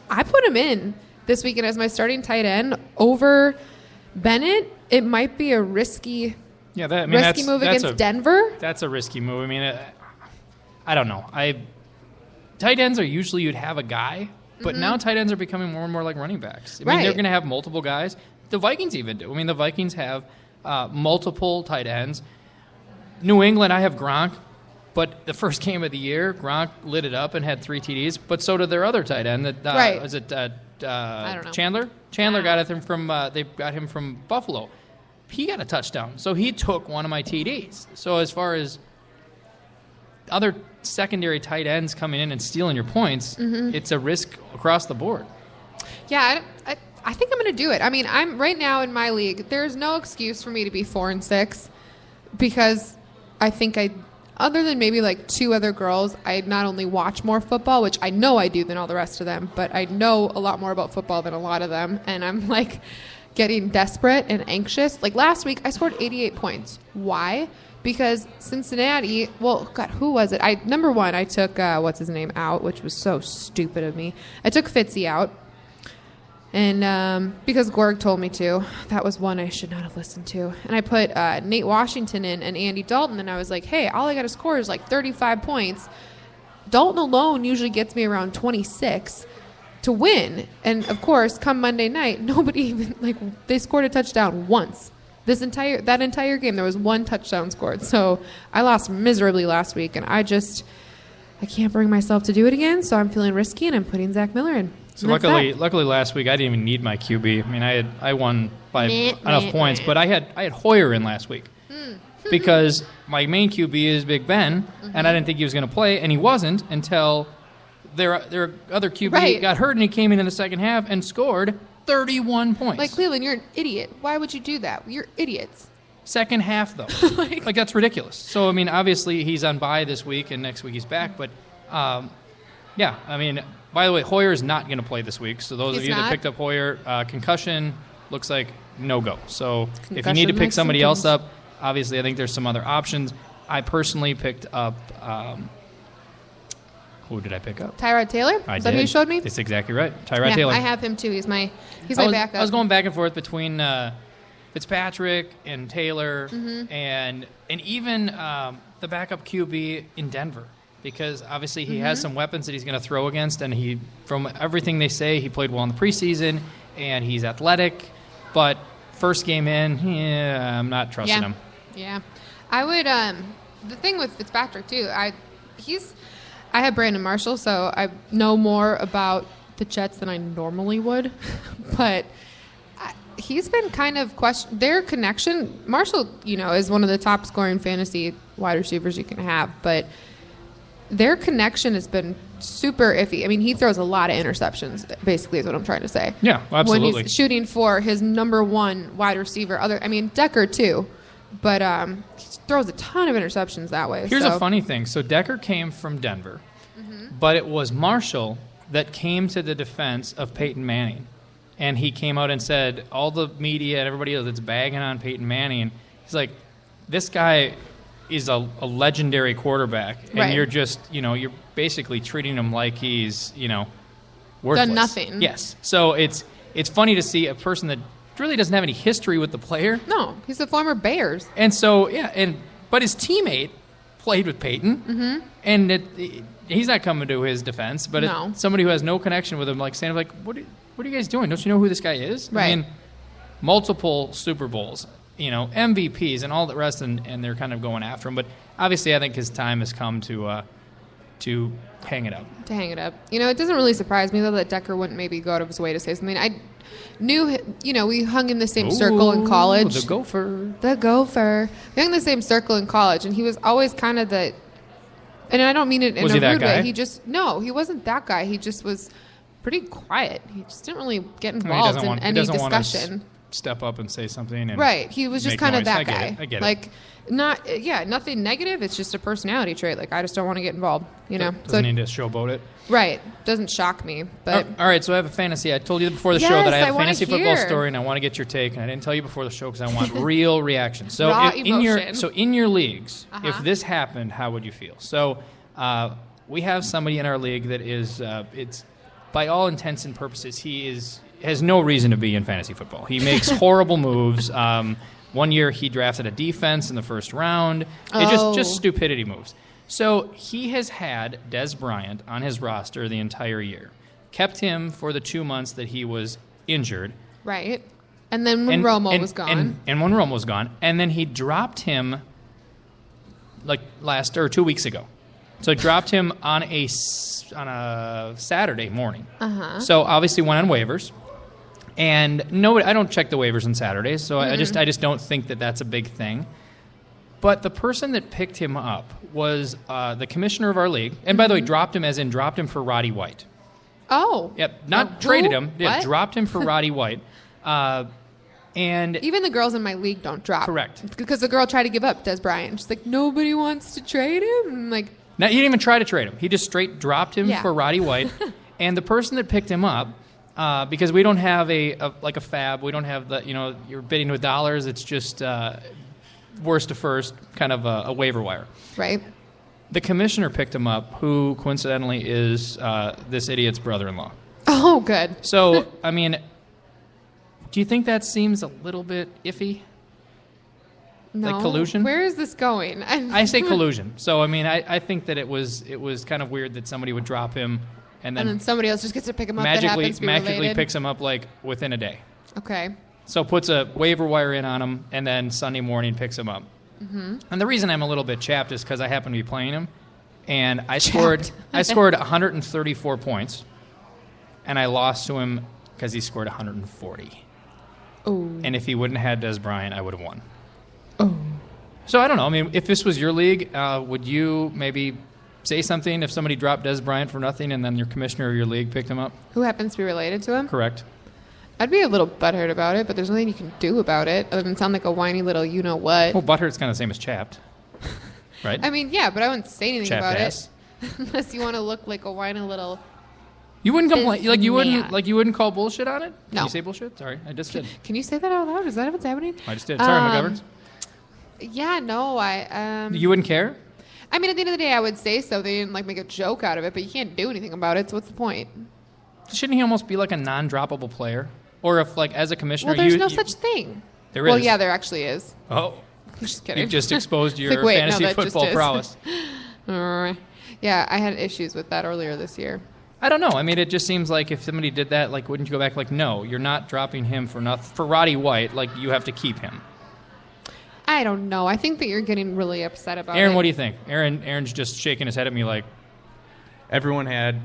I put him in this weekend as my starting tight end over Bennett. It might be a risky move against Denver. That's a risky move. I mean, I don't know. Tight ends are usually you'd have a guy. But now tight ends are becoming more and more like running backs. I mean, they're going to have multiple guys. The Vikings even do. I mean, the Vikings have multiple tight ends. New England, I have Gronk. But the first game of the year, Gronk lit it up and had 3 TDs. But so did their other tight end. Was it I don't know. Chandler? Chandler got him from they got him from Buffalo. He got a touchdown. So he took one of my TDs. So as far as other secondary tight ends coming in and stealing your points, it's a risk across the board. Yeah, I think I'm going to do it. I mean, I'm right now in my league. There's no excuse for me to be 4-6 because I think other than maybe like 2 other girls, I not only watch more football, which I know I do than all the rest of them, but I know a lot more about football than a lot of them, and I'm like getting desperate and anxious. Like last week, I scored 88 points. Why? Because Cincinnati, who was it? Number one, I took, what's his name, out, which was so stupid of me. I took Fitzy out. And because Gorg told me to. That was one I should not have listened to. And I put Nate Washington in and Andy Dalton, and I was like, hey, all I got to score is like 35 points. Dalton alone usually gets me around 26 to win. And, of course, come Monday night, nobody even, they scored a touchdown once. That entire game, there was 1 touchdown scored. So I lost miserably last week, and I can't bring myself to do it again. So I'm feeling risky, and I'm putting Zach Miller in. So luckily last week I didn't even need my QB. I mean, I won by enough points, but I had Hoyer in last week because my main QB is Big Ben, and I didn't think he was going to play, and he wasn't until their other QB got hurt, and he came in the second half and scored 31 points. Like, Cleveland, you're an idiot. Why would you do that? You're idiots. Second half, though. like, that's ridiculous. So, I mean, obviously he's on bye this week, and next week he's back. But, yeah, I mean, by the way, Hoyer is not going to play this week. So those of you that picked up Hoyer, concussion looks like no-go. So if you need to pick somebody else up, obviously I think there's some other options. I personally picked up who did I pick up? Tyrod Taylor? Is that who you showed me? That's exactly right. Tyrod Taylor. I have him too. He's my backup. I was going back and forth between Fitzpatrick and Taylor and even the backup QB in Denver because obviously he has some weapons that he's going to throw against, and from everything they say, he played well in the preseason and he's athletic, but first game in, I'm not trusting him. Yeah. I would the thing with Fitzpatrick too, I have Brandon Marshall, so I know more about the Jets than I normally would. But he's been kind of their connection. Marshall, is one of the top scoring fantasy wide receivers you can have, but their connection has been super iffy. I mean, he throws a lot of interceptions, basically, is what I'm trying to say. Yeah, absolutely. When he's shooting for his number one wide receiver. Decker, too. But he throws a ton of interceptions that way. Here's a funny thing. So Decker came from Denver, but it was Marshall that came to the defense of Peyton Manning and he came out and said all the media and everybody else that's bagging on Peyton Manning, he's like, this guy is a legendary quarterback, and Right. you're just, you're basically treating him like he's, worthless. Done nothing. Yes. So it's funny to see a person that really doesn't have any history with the player. No, he's a former Bears. And so, but his teammate played with Peyton, and he's not coming to his defense, but No. somebody who has no connection with him, like saying, like, what are you guys doing? Don't you know who this guy is? Right. I mean, multiple Super Bowls, MVPs and all the rest, and they're kind of going after him. But obviously, I think his time has come to hang it up. To hang it up. It doesn't really surprise me, though, that Decker wouldn't maybe go out of his way to say something. I knew, we hung in the same circle in college. The Gopher. The Gopher. We hung in the same circle in college, and he was always kind of the... And I don't mean it in Was a he that rude guy? way. No, he wasn't that guy. He just was pretty quiet. He just didn't really get I mean, involved in he any doesn't want discussion. to step up and say something. And Right. He was just make kind of noise. that I guy. get it. Like, nothing negative. It's just a personality trait. Like, I just don't want to get involved, Doesn't need to showboat it. Right. Doesn't shock me. But All right, so I have a fantasy. I told you before the show Yes, that I have I a wanna fantasy football hear. story, and I want to get your take. And I didn't tell you before the show because I want real reaction. So Raw in your emotion. in your leagues, Uh-huh. if this happened, how would you feel? So we have somebody in our league that is it's by all intents and purposes has no reason to be in fantasy football. He makes horrible moves. One year he drafted a defense in the first round. It just stupidity moves. So he has had Des Bryant on his roster the entire year. Kept him for the 2 months that he was injured. right. And then when Romo was gone. And when Romo was gone. And then he dropped him like 2 weeks ago. So he dropped him on a Saturday morning. Uh-huh. So obviously went on waivers. And I don't check the waivers on Saturdays, so I just don't think that that's a big thing. But the person that picked him up was the commissioner of our league. And by the way, dropped him for Roddy White. Oh. Yep, not Who? traded him. Yeah, What? dropped him for Roddy White. And Even the girls in my league don't drop. Correct. Because the girl tried to give up Des Bryant. She's like, nobody wants to trade him. I'm like, now, he didn't even try to trade him. He just straight dropped him Yeah. for Roddy White. And the person that picked him up, because we don't have a fab, we don't have you're bidding with dollars. It's just worst to first, kind of a waiver wire. right. The commissioner picked him up, who coincidentally is this idiot's brother-in-law. Oh, good. So, I mean, do you think that seems a little bit iffy? No. collusion? Where is this going? I say collusion. So, I mean, I think that it was kind of weird that somebody would drop him and And then then somebody else just gets to pick him up that magically happens to be related. picks him up like within a day. Okay. So puts a waiver wire in on him, and then Sunday morning picks him up. Mm-hmm. And the reason I'm a little bit chapped is because I happen to be playing him, and I scored 134 points, and I lost to him because he scored 140. Oh. And if he wouldn't have had Des Bryant, I would have won. Oh. So I don't know. I mean, if this was your league, would you maybe say something if somebody dropped Des Bryant for nothing, and then your commissioner of your league picked him up? Who happens to be related to him? Correct. I'd be a little butthurt about it, but there's nothing you can do about it other than sound like a whiny little you-know-what. Well, butthurt's kind of the same as chapped, right? I mean, yeah, but I wouldn't say anything Chapped about ass. it unless you want to look like a whiny little... You wouldn't complain, This like you wouldn't call bullshit on it. Did No. you say bullshit? Sorry, I just did. Can you say that out loud? Is that what's happening? I just did. Sorry, McGoverns. Yeah, no, You wouldn't care? I mean, at the end of the day, I would say something and like make a joke out of it, but you can't do anything about it. So what's the point? Shouldn't he almost be like a non-droppable player? Or if, like, as a commissioner, Well, there's you no such thing. There Well, is. yeah, there actually is. Oh, Just kidding. you've just exposed your Like, wait, no, fantasy that just football is. prowess. Yeah, I had issues with that earlier this year. I don't know. I mean, it just seems like if somebody did that, like, wouldn't you go back like, no, you're not dropping him for nothing. For Roddy White, like, you have to keep him. I don't know. I think that you're getting really upset about it. Aaron, what do you think? Aaron's just shaking his head at me like, Everyone had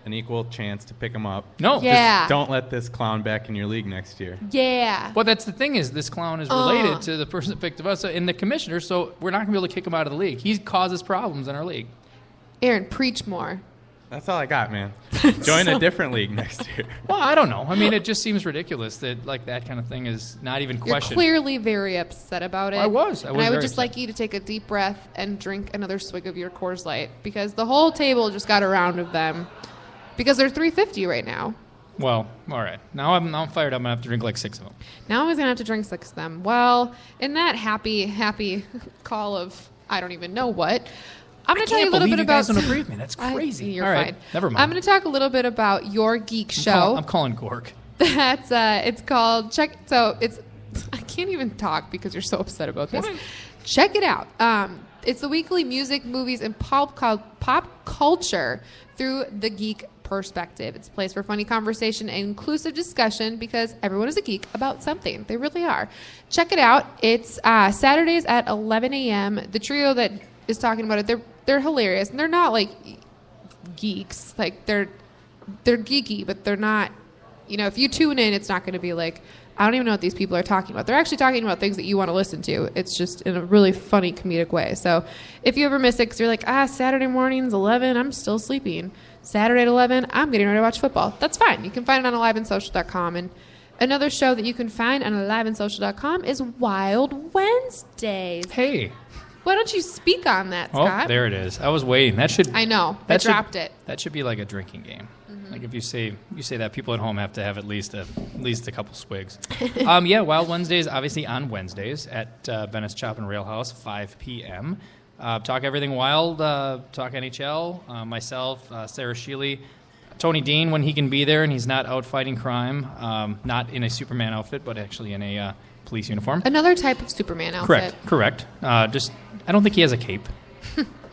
an equal chance to pick him up. no. Yeah. Just don't let this clown back in your league next year. Yeah. Well, that's the thing is this clown is related to the person that picked him up and the commissioner, so we're not going to be able to kick him out of the league. He causes problems in our league. Aaron, preach more. That's all I got, man. Join a different league next year. Well, I don't know. I mean, it just seems ridiculous that like that kind of thing is not even You're questioned. clearly very upset about it. I was And I would very just upset. like you to take a deep breath and drink another swig of your Coors Light because the whole table just got a round of them because they're $3.50 right now. Well, all right. Now I'm fired up. I'm going to have to drink like 6 of them. Now I was going to have to drink 6 of them. Well, in that happy call of I don't even know what, I'm going to tell you a little bit you about... guys don't agree with me. That's crazy. You're all fine. right. Never mind. I'm going to talk a little bit about your geek show. I'm calling Gork. That's it's called I can't even talk because you're so upset about this. Check it out. It's the weekly music, movies, and pop culture through the geek perspective. It's a place for funny conversation and inclusive discussion because everyone is a geek about something. They really are. Check it out. It's Saturdays at 11 a.m. The trio that is talking about it, they're hilarious, and they're not like geeks. Like they're geeky, but they're not. You know, if you tune in, it's not going to be like, I don't even know what these people are talking about. They're actually talking about things that you want to listen to. It's just in a really funny comedic way. So if you ever miss it, because you're like, Saturday mornings, 11, I'm still sleeping. Saturday at 11, I'm getting ready to watch football. That's fine. You can find it on aliveandsocial.com. And another show that you can find on aliveandsocial.com is Wild Wednesdays. Hey. Why don't you speak on that, Scott? Oh, there it is. I was waiting. I know. I dropped it. That should be like a drinking game. Mm-hmm. Like if you say that, people at home have to have at least a couple swigs. Wild Wednesdays, obviously on Wednesdays at Venice Chop and Rail House, 5 p.m. Talk everything wild. Talk NHL. Myself, Sarah Sheely, Tony Dean when he can be there and he's not out fighting crime. Not in a Superman outfit, but actually in a police uniform. Another type of Superman outfit. Correct. I don't think he has a cape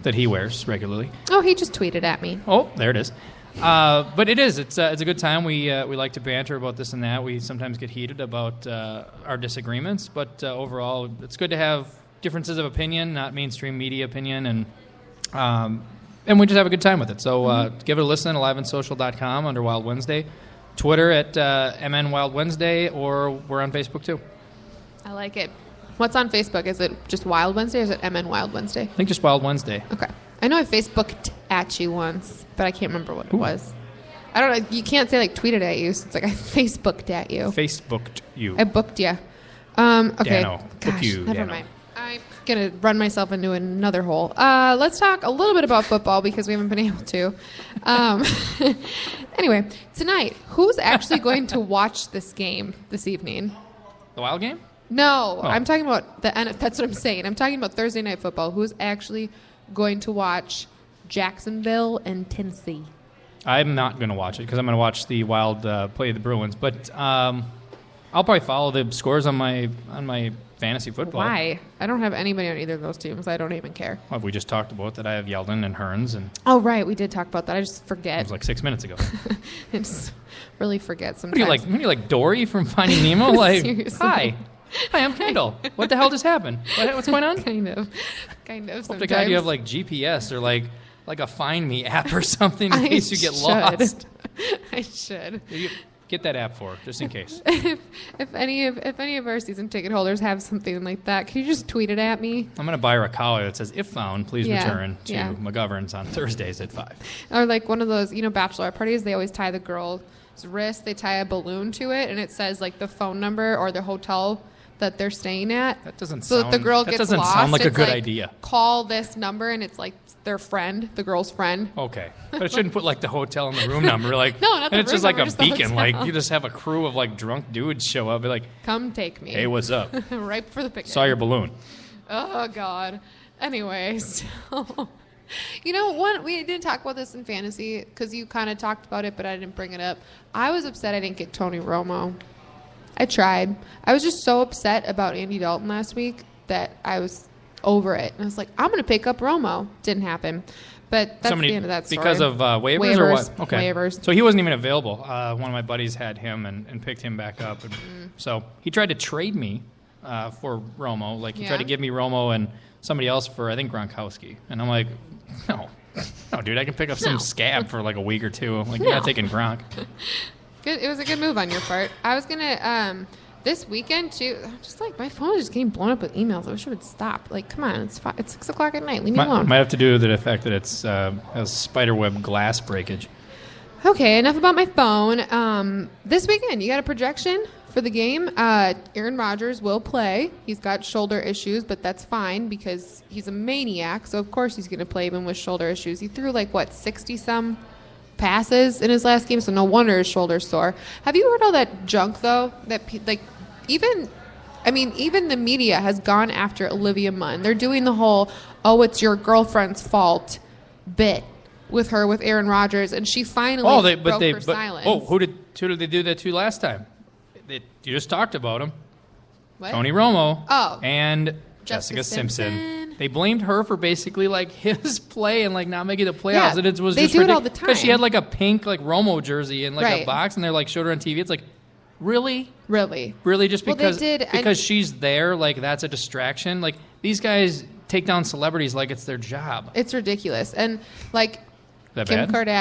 that he wears regularly. Oh, he just tweeted at me. Oh, there it is. But it is. It's a good time. We like to banter about this and that. We sometimes get heated about our disagreements, but overall, it's good to have differences of opinion, not mainstream media opinion, and we just have a good time with it. So give it a listen, aliveandsocial.com under Wild Wednesday, Twitter at MN Wild Wednesday, or we're on Facebook too. I like it. What's on Facebook? Is it just Wild Wednesday or is it MN Wild Wednesday? I think just Wild Wednesday. Okay. I know I Facebooked at you once, but I can't remember what it was. I don't know. You can't say like tweeted at you, so it's like I Facebooked at you. Facebooked you. I booked you. Okay. Dano. Gosh, Book you, never Dano. mind. I'm going to run myself into another hole. Let's talk a little bit about football because we haven't been able to. Anyway, tonight, who's actually going to watch this game this evening? The Wild game? No, Oh. I'm talking about that's what I'm saying. I'm talking about Thursday Night Football. Who's actually going to watch Jacksonville and Tennessee? I'm not going to watch it because I'm going to watch the Wild play the Bruins. But I'll probably follow the scores on my fantasy football. Why? I don't have anybody on either of those teams. I don't even care. Well, we just talked about that. I have Yeldon and Hearns, and Oh, right. We did talk about that. I just it forget. was like 6 minutes ago. I just really forget What sometimes. are you like Dory from Finding Nemo? Like, Seriously. hi, I'm Kendall. What the hell just happened? What's going on? Kind of. Hope to God you have like GPS or like a Find Me app or something in case you get lost. I should. You get that app for just in case. If any of our season ticket holders have something like that, can you just tweet it at me? I'm going to buy her a collar that says, if found, please Yeah, return to yeah. McGovern's on Thursdays at 5. Or like one of those, bachelorette parties, they always tie the girl's wrist, they tie a balloon to it, and it says like the phone number or the hotel that they're staying at. That doesn't so sound, that the girl that gets doesn't lost. sound like a it's good idea. Call this number, and it's like their friend, the girl's friend. Okay. But it shouldn't put like the hotel and the room number. Like, No, not the and it's room just like number, a just the beacon. hotel. Like, you just have a crew of like drunk dudes show up. Be like, Come take me. hey, what's up? Right for the picture. Saw your balloon. Oh, God. Anyway, so... we didn't talk about this in fantasy because you kind of talked about it, but I didn't bring it up. I was upset I didn't get Tony Romo. I tried. I was just so upset about Andy Dalton last week that I was over it. And I was like, I'm going to pick up Romo. Didn't happen. But that's the end of that story. Because of waivers or what? Okay. Waivers. So he wasn't even available. One of my buddies had him and picked him back up. And So he tried to trade me for Romo. Like, he tried to give me Romo and somebody else for, I think, Gronkowski. And I'm like, no, dude, I can pick up some scab for like a week or two. I'm like, you're not taking Gronk. Good. It was a good move on your part. I was going to, this weekend, too, I'm just like, my phone is just getting blown up with emails. I wish it would stop. Like, come on, it's 6 o'clock at night. Leave me alone. Might have to do with the fact that it's has spiderweb glass breakage. Okay, enough about my phone. This weekend, you got a projection for the game. Aaron Rodgers will play. He's got shoulder issues, but that's fine because he's a maniac, so of course he's going to play even with shoulder issues. He threw, 60-some passes in his last game, so no wonder his shoulder's sore. Have you heard all that junk though? That even the media has gone after Olivia Munn. They're doing the whole "oh, it's your girlfriend's fault" bit with her with Aaron Rodgers, and she finally broke her silence. Oh, who did they do that to last time? You just talked about him. What? Tony Romo. Oh. And Jessica Simpson. They blamed her for basically like his play and like not making the playoffs. Yeah, and it was they just do it ridiculous all the time. because she had like a pink like Romo jersey in like Right. a box, and they're like showed her on TV. It's like, really, just Well, because they did, because she's there, like that's a distraction. Like these guys take down celebrities like it's their job. It's ridiculous. And like Is that Kim bad? I don't know.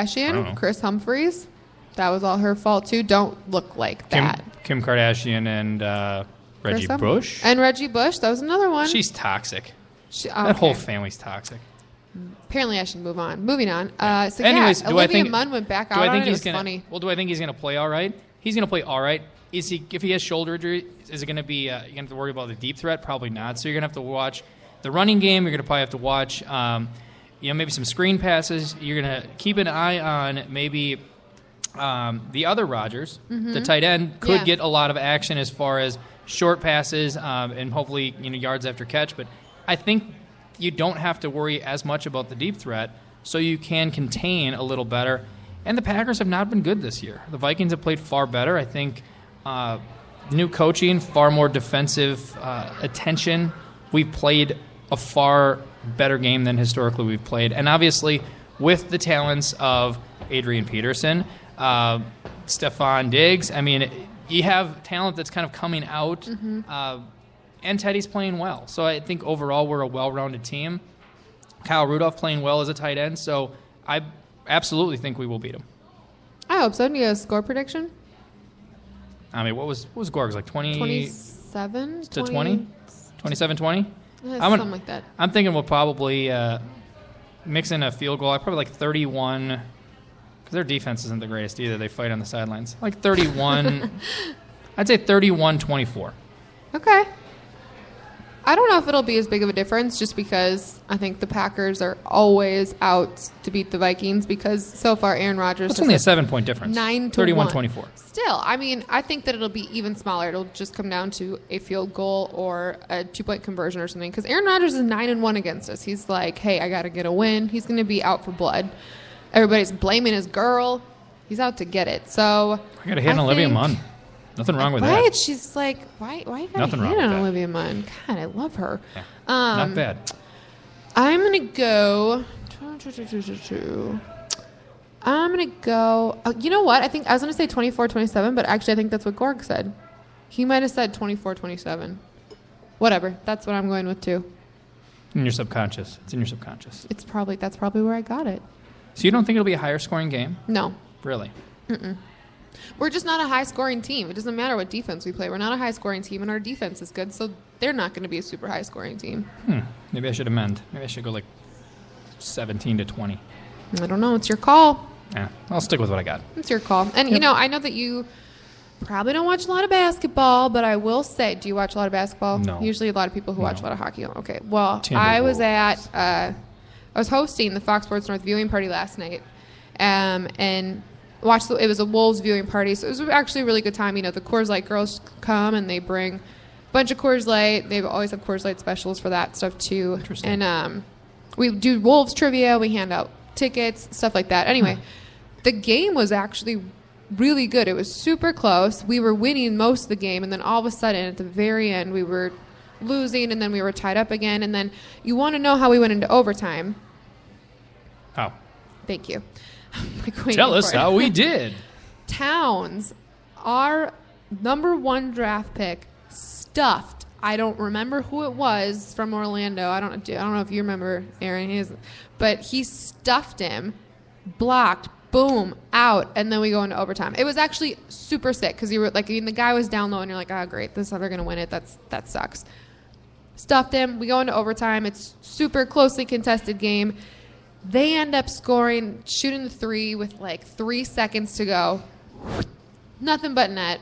Kardashian, Chris Humphries, that was all her fault too. Don't look like that. Kim Kardashian and Reggie Chris Bush. And Reggie Bush, that was another one. She's toxic. She, That okay. whole family's toxic. Apparently, I should move on. Moving on. So Anyways, yeah, do I Olivia think Munn went back do out I think on it. It he's was gonna? funny. Well, do I think he's going to play all right? He's going to play all right. If he has shoulder injury, is it going to be? You're going to have to worry about the deep threat? Probably not. So you're going to have to watch the running game. You're going to probably have to watch, maybe some screen passes. You're going to keep an eye on maybe the other Rodgers, the tight end, could Mm-hmm. Yeah. get a lot of action as far as short passes and hopefully yards after catch. But I think you don't have to worry as much about the deep threat, so you can contain a little better. And the Packers have not been good this year. The Vikings have played far better. I think new coaching, far more defensive attention. We've played a far better game than historically we've played. And obviously, with the talents of Adrian Peterson, Stephon Diggs, I mean, you have talent that's kind of coming out. And Teddy's playing well. So I think overall we're a well-rounded team. Kyle Rudolph playing well as a tight end. So I absolutely think we will beat him. I hope so. Do you have a score prediction? I mean, what was Gorg's like 27 to 20? 27-20? Something like that. I'm thinking we'll probably mix in a field goal. Probably like 31, because their defense isn't the greatest either. They fight on the sidelines. Like 31. I'd say 31-24. Okay. I don't know if it'll be as big of a difference just because I think the Packers are always out to beat the Vikings because so far Aaron Rodgers It's has only a had 7-point difference. 9-1. 31-24. Still, I mean, I think that it'll be even smaller. It'll just come down to a field goal or a 2-point conversion or something because Aaron Rodgers is 9-1 against us. He's like, hey, I got to get a win. He's going to be out for blood. Everybody's blaming his girl. He's out to get it. So I got to hit on Olivia Munn. Nothing wrong with right? that. She's like, why you gotta Nothing wrong hate with on that. Olivia Munn? God, I love her. Yeah. Not bad. I'm gonna go. I'm gonna go. Oh, you know what? I think I was gonna say 24-27, but actually, I think that's what Gorg said. He might have said 24-27. Whatever. That's what I'm going with too. In your subconscious. It's in your subconscious. That's probably where I got it. So you don't think it'll be a higher scoring game? No, Really? we're just not a high scoring team. It doesn't matter what defense we play. We're not a high scoring team, and our defense is good, so they're not going to be a super high scoring team. Maybe I should amend. Maybe I should go like 17-20. I don't know. It's your call. Yeah, I'll stick with what I got. It's your call. And, I know that you probably don't watch a lot of basketball, but I will say, do you watch a lot of basketball? No. Usually a lot of people who watch a No. lot of hockey. Okay. Well, Timberwolves. I was hosting the Fox Sports North viewing party last night and watched it was a Wolves viewing party. So it was actually a really good time. The Coors Light girls come and they bring a bunch of Coors Light. They always have Coors Light specials for that stuff too. Interesting. And we do Wolves trivia. We hand out tickets, stuff like that. Anyway, the game was actually really good. It was super close. We were winning most of the game, and then all of a sudden, at the very end, we were losing, and then we were tied up again. And then you want to know how we went into overtime. How? Thank you. Like, waiting Tell us for it. how we did. Towns, our number 1 draft pick, stuffed. I don't remember who it was from Orlando. I don't know if you remember, Aaron. But he stuffed him, blocked, boom, out, and then we go into overtime. It was actually super sick because you were like, the guy was down low, and you're like, oh, great, this is how they're going to win it. That sucks. Stuffed him. We go into overtime. It's super closely contested game. They end up scoring, shooting the 3 with like 3 seconds to go. Nothing but net.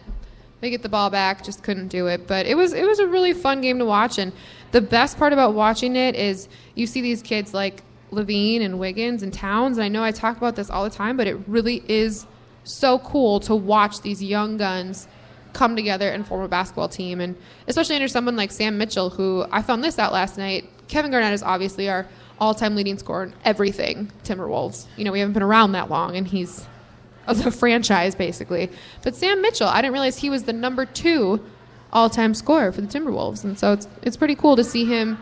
They get the ball back, just couldn't do it. But it was a really fun game to watch. And the best part about watching it is you see these kids like Levine and Wiggins and Towns. And I know I talk about this all the time, but it really is so cool to watch these young guns come together and form a basketball team. And especially under someone like Sam Mitchell, who I found this out last night. Kevin Garnett is obviously our all-time leading scorer in everything Timberwolves. We haven't been around that long, and he's of the franchise, basically. But Sam Mitchell, I didn't realize he was the number 2 all-time scorer for the Timberwolves. And so it's pretty cool to see him,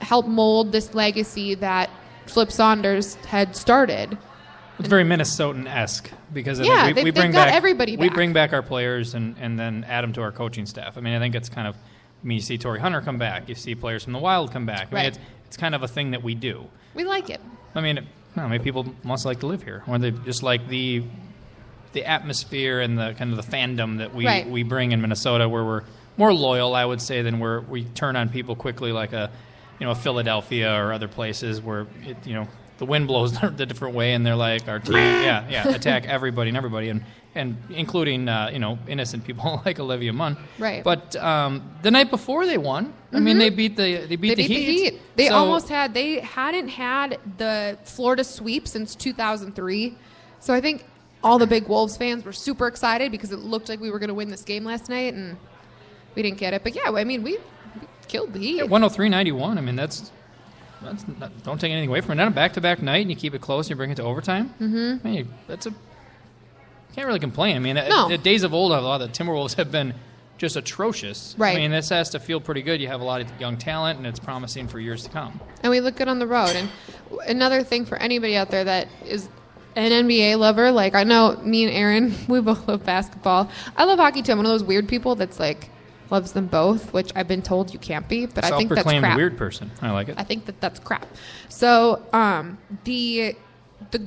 help mold this legacy that Flip Saunders had started. It's very Minnesotan-esque because I think we they've bring got back everybody back. We bring back our players and then add them to our coaching staff. I think it's kind of, you see Torrey Hunter come back. You see players from the Wild come back. Right. It's kind of a thing that we do. We like it. Maybe people must like to live here, or they just like the atmosphere and the kind of the fandom that we bring in Minnesota, where we're more loyal, I would say, than we turn on people quickly like a Philadelphia or other places where the wind blows the different way and they're like our team, attack everybody and including innocent people like Olivia Munn. Right. But the night before they won, they beat the Heat. They hadn't had the Florida sweep since 2003. So I think all the big Wolves fans were super excited because it looked like we were going to win this game last night, and we didn't get it. But we killed the Heat. Yeah, 103-91. That's not, don't take anything away from it. Not a back-to-back night, and you keep it close, and you bring it to overtime. Mm-hmm. Can't really complain. The days of old, a lot of the Timberwolves have been just atrocious. Right. This has to feel pretty good. You have a lot of young talent, and it's promising for years to come. And we look good on the road. And another thing for anybody out there that is an NBA lover, like I know me and Aaron, we both love basketball. I love hockey too. I'm one of those weird people that's like loves them both, which I've been told you can't be, but I think that's crap. Self-proclaimed weird person. I like it. I think that's crap. So the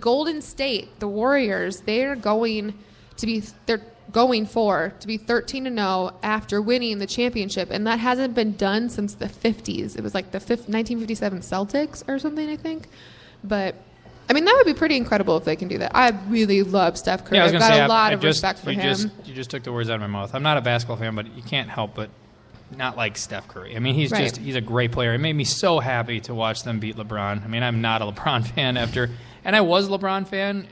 Golden State, the Warriors, they're going to be 13-0 after winning the championship, and that hasn't been done since the 50s. It was like the 1957 Celtics or something, I think. But that would be pretty incredible if they can do that. I really love Steph Curry. Yeah, I've got a lot of respect for him. You just took the words out of my mouth. I'm not a basketball fan, but you can't help but not like Steph Curry. He's a great player. It made me so happy to watch them beat LeBron. I'm not a LeBron fan and I was a LeBron fan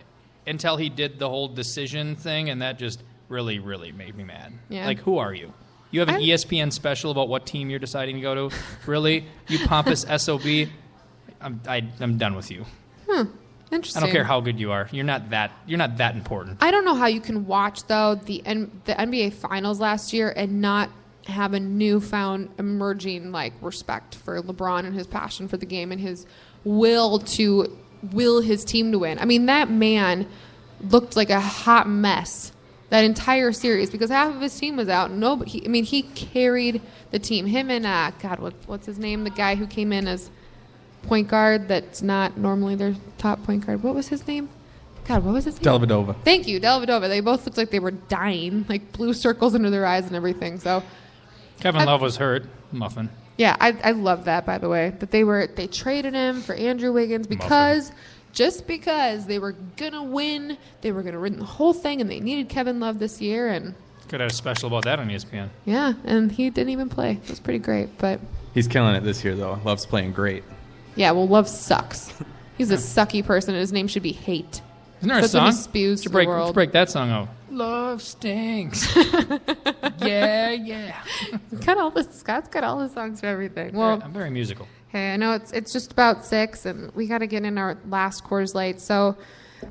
until he did the whole decision thing, and that just really, really made me mad. Yeah. Like, who are you? You have an ESPN special about what team you're deciding to go to? Really? You pompous SOB? I'm done with you. Interesting. I don't care how good you are. You're not that important. I don't know how you can watch, though, the NBA Finals last year and not have a newfound emerging respect for LeBron and his passion for the game and his will his team to win. That man looked like a hot mess that entire series because half of his team was out. He carried the team. Him and what's his name? The guy who came in as point guard that's not normally their top point guard. What was his name? What was his name? Dellavedova. Thank you, Dellavedova. They both looked like they were dying, like blue circles under their eyes and everything. So Kevin Love was hurt. Muffin. Yeah, I love that, by the way, that they traded him for Andrew Wiggins because they were going to win. They were going to win the whole thing, and they needed Kevin Love this year. And could have a special about that on ESPN. Yeah, and he didn't even play. It was pretty great. But he's killing it this year, though. Love's playing great. Yeah, well, Love sucks. He's a sucky person, and his name should be Hate. Isn't there a song? He spews to the world. Let's break that song out. Love stinks. yeah. Scott's got all his songs for everything. Well, I'm very musical. Hey, I know it's just about 6, and we got to get in our last Coors Light. So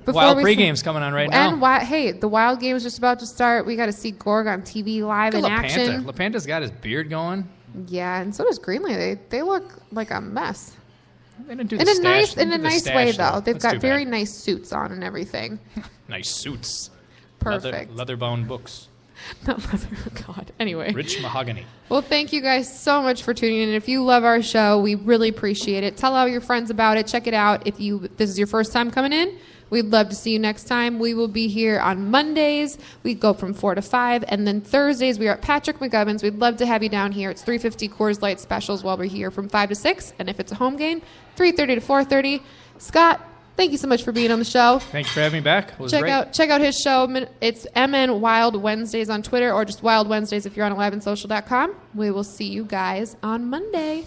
before Wild pregame's coming on right now. And the Wild game is just about to start. We got to see Gorg on TV live in action. LaPanta's got his beard going. Yeah, and so does Greenlee. They look like a mess. They didn't do the stash. In a nice way, though. They've got very nice suits on and everything. Nice suits. Perfect. Leather-bound books. Not leather. God. Anyway. Rich mahogany. Well, thank you guys so much for tuning in. If you love our show, we really appreciate it. Tell all your friends about it. Check it out. If this is your first time coming in, we'd love to see you next time. We will be here on Mondays. We go from 4 to 5. And then Thursdays, we are at Patrick McGovern's. We'd love to have you down here. It's $3.50 Coors Light specials while we're here from 5 to 6. And if it's a home game, 3:30 to 4:30. Scott, thank you so much for being on the show. Thanks for having me back. It was great. Check out his show. It's MN Wild Wednesdays on Twitter or just Wild Wednesdays if you're on AliveandSocial.com. We will see you guys on Monday.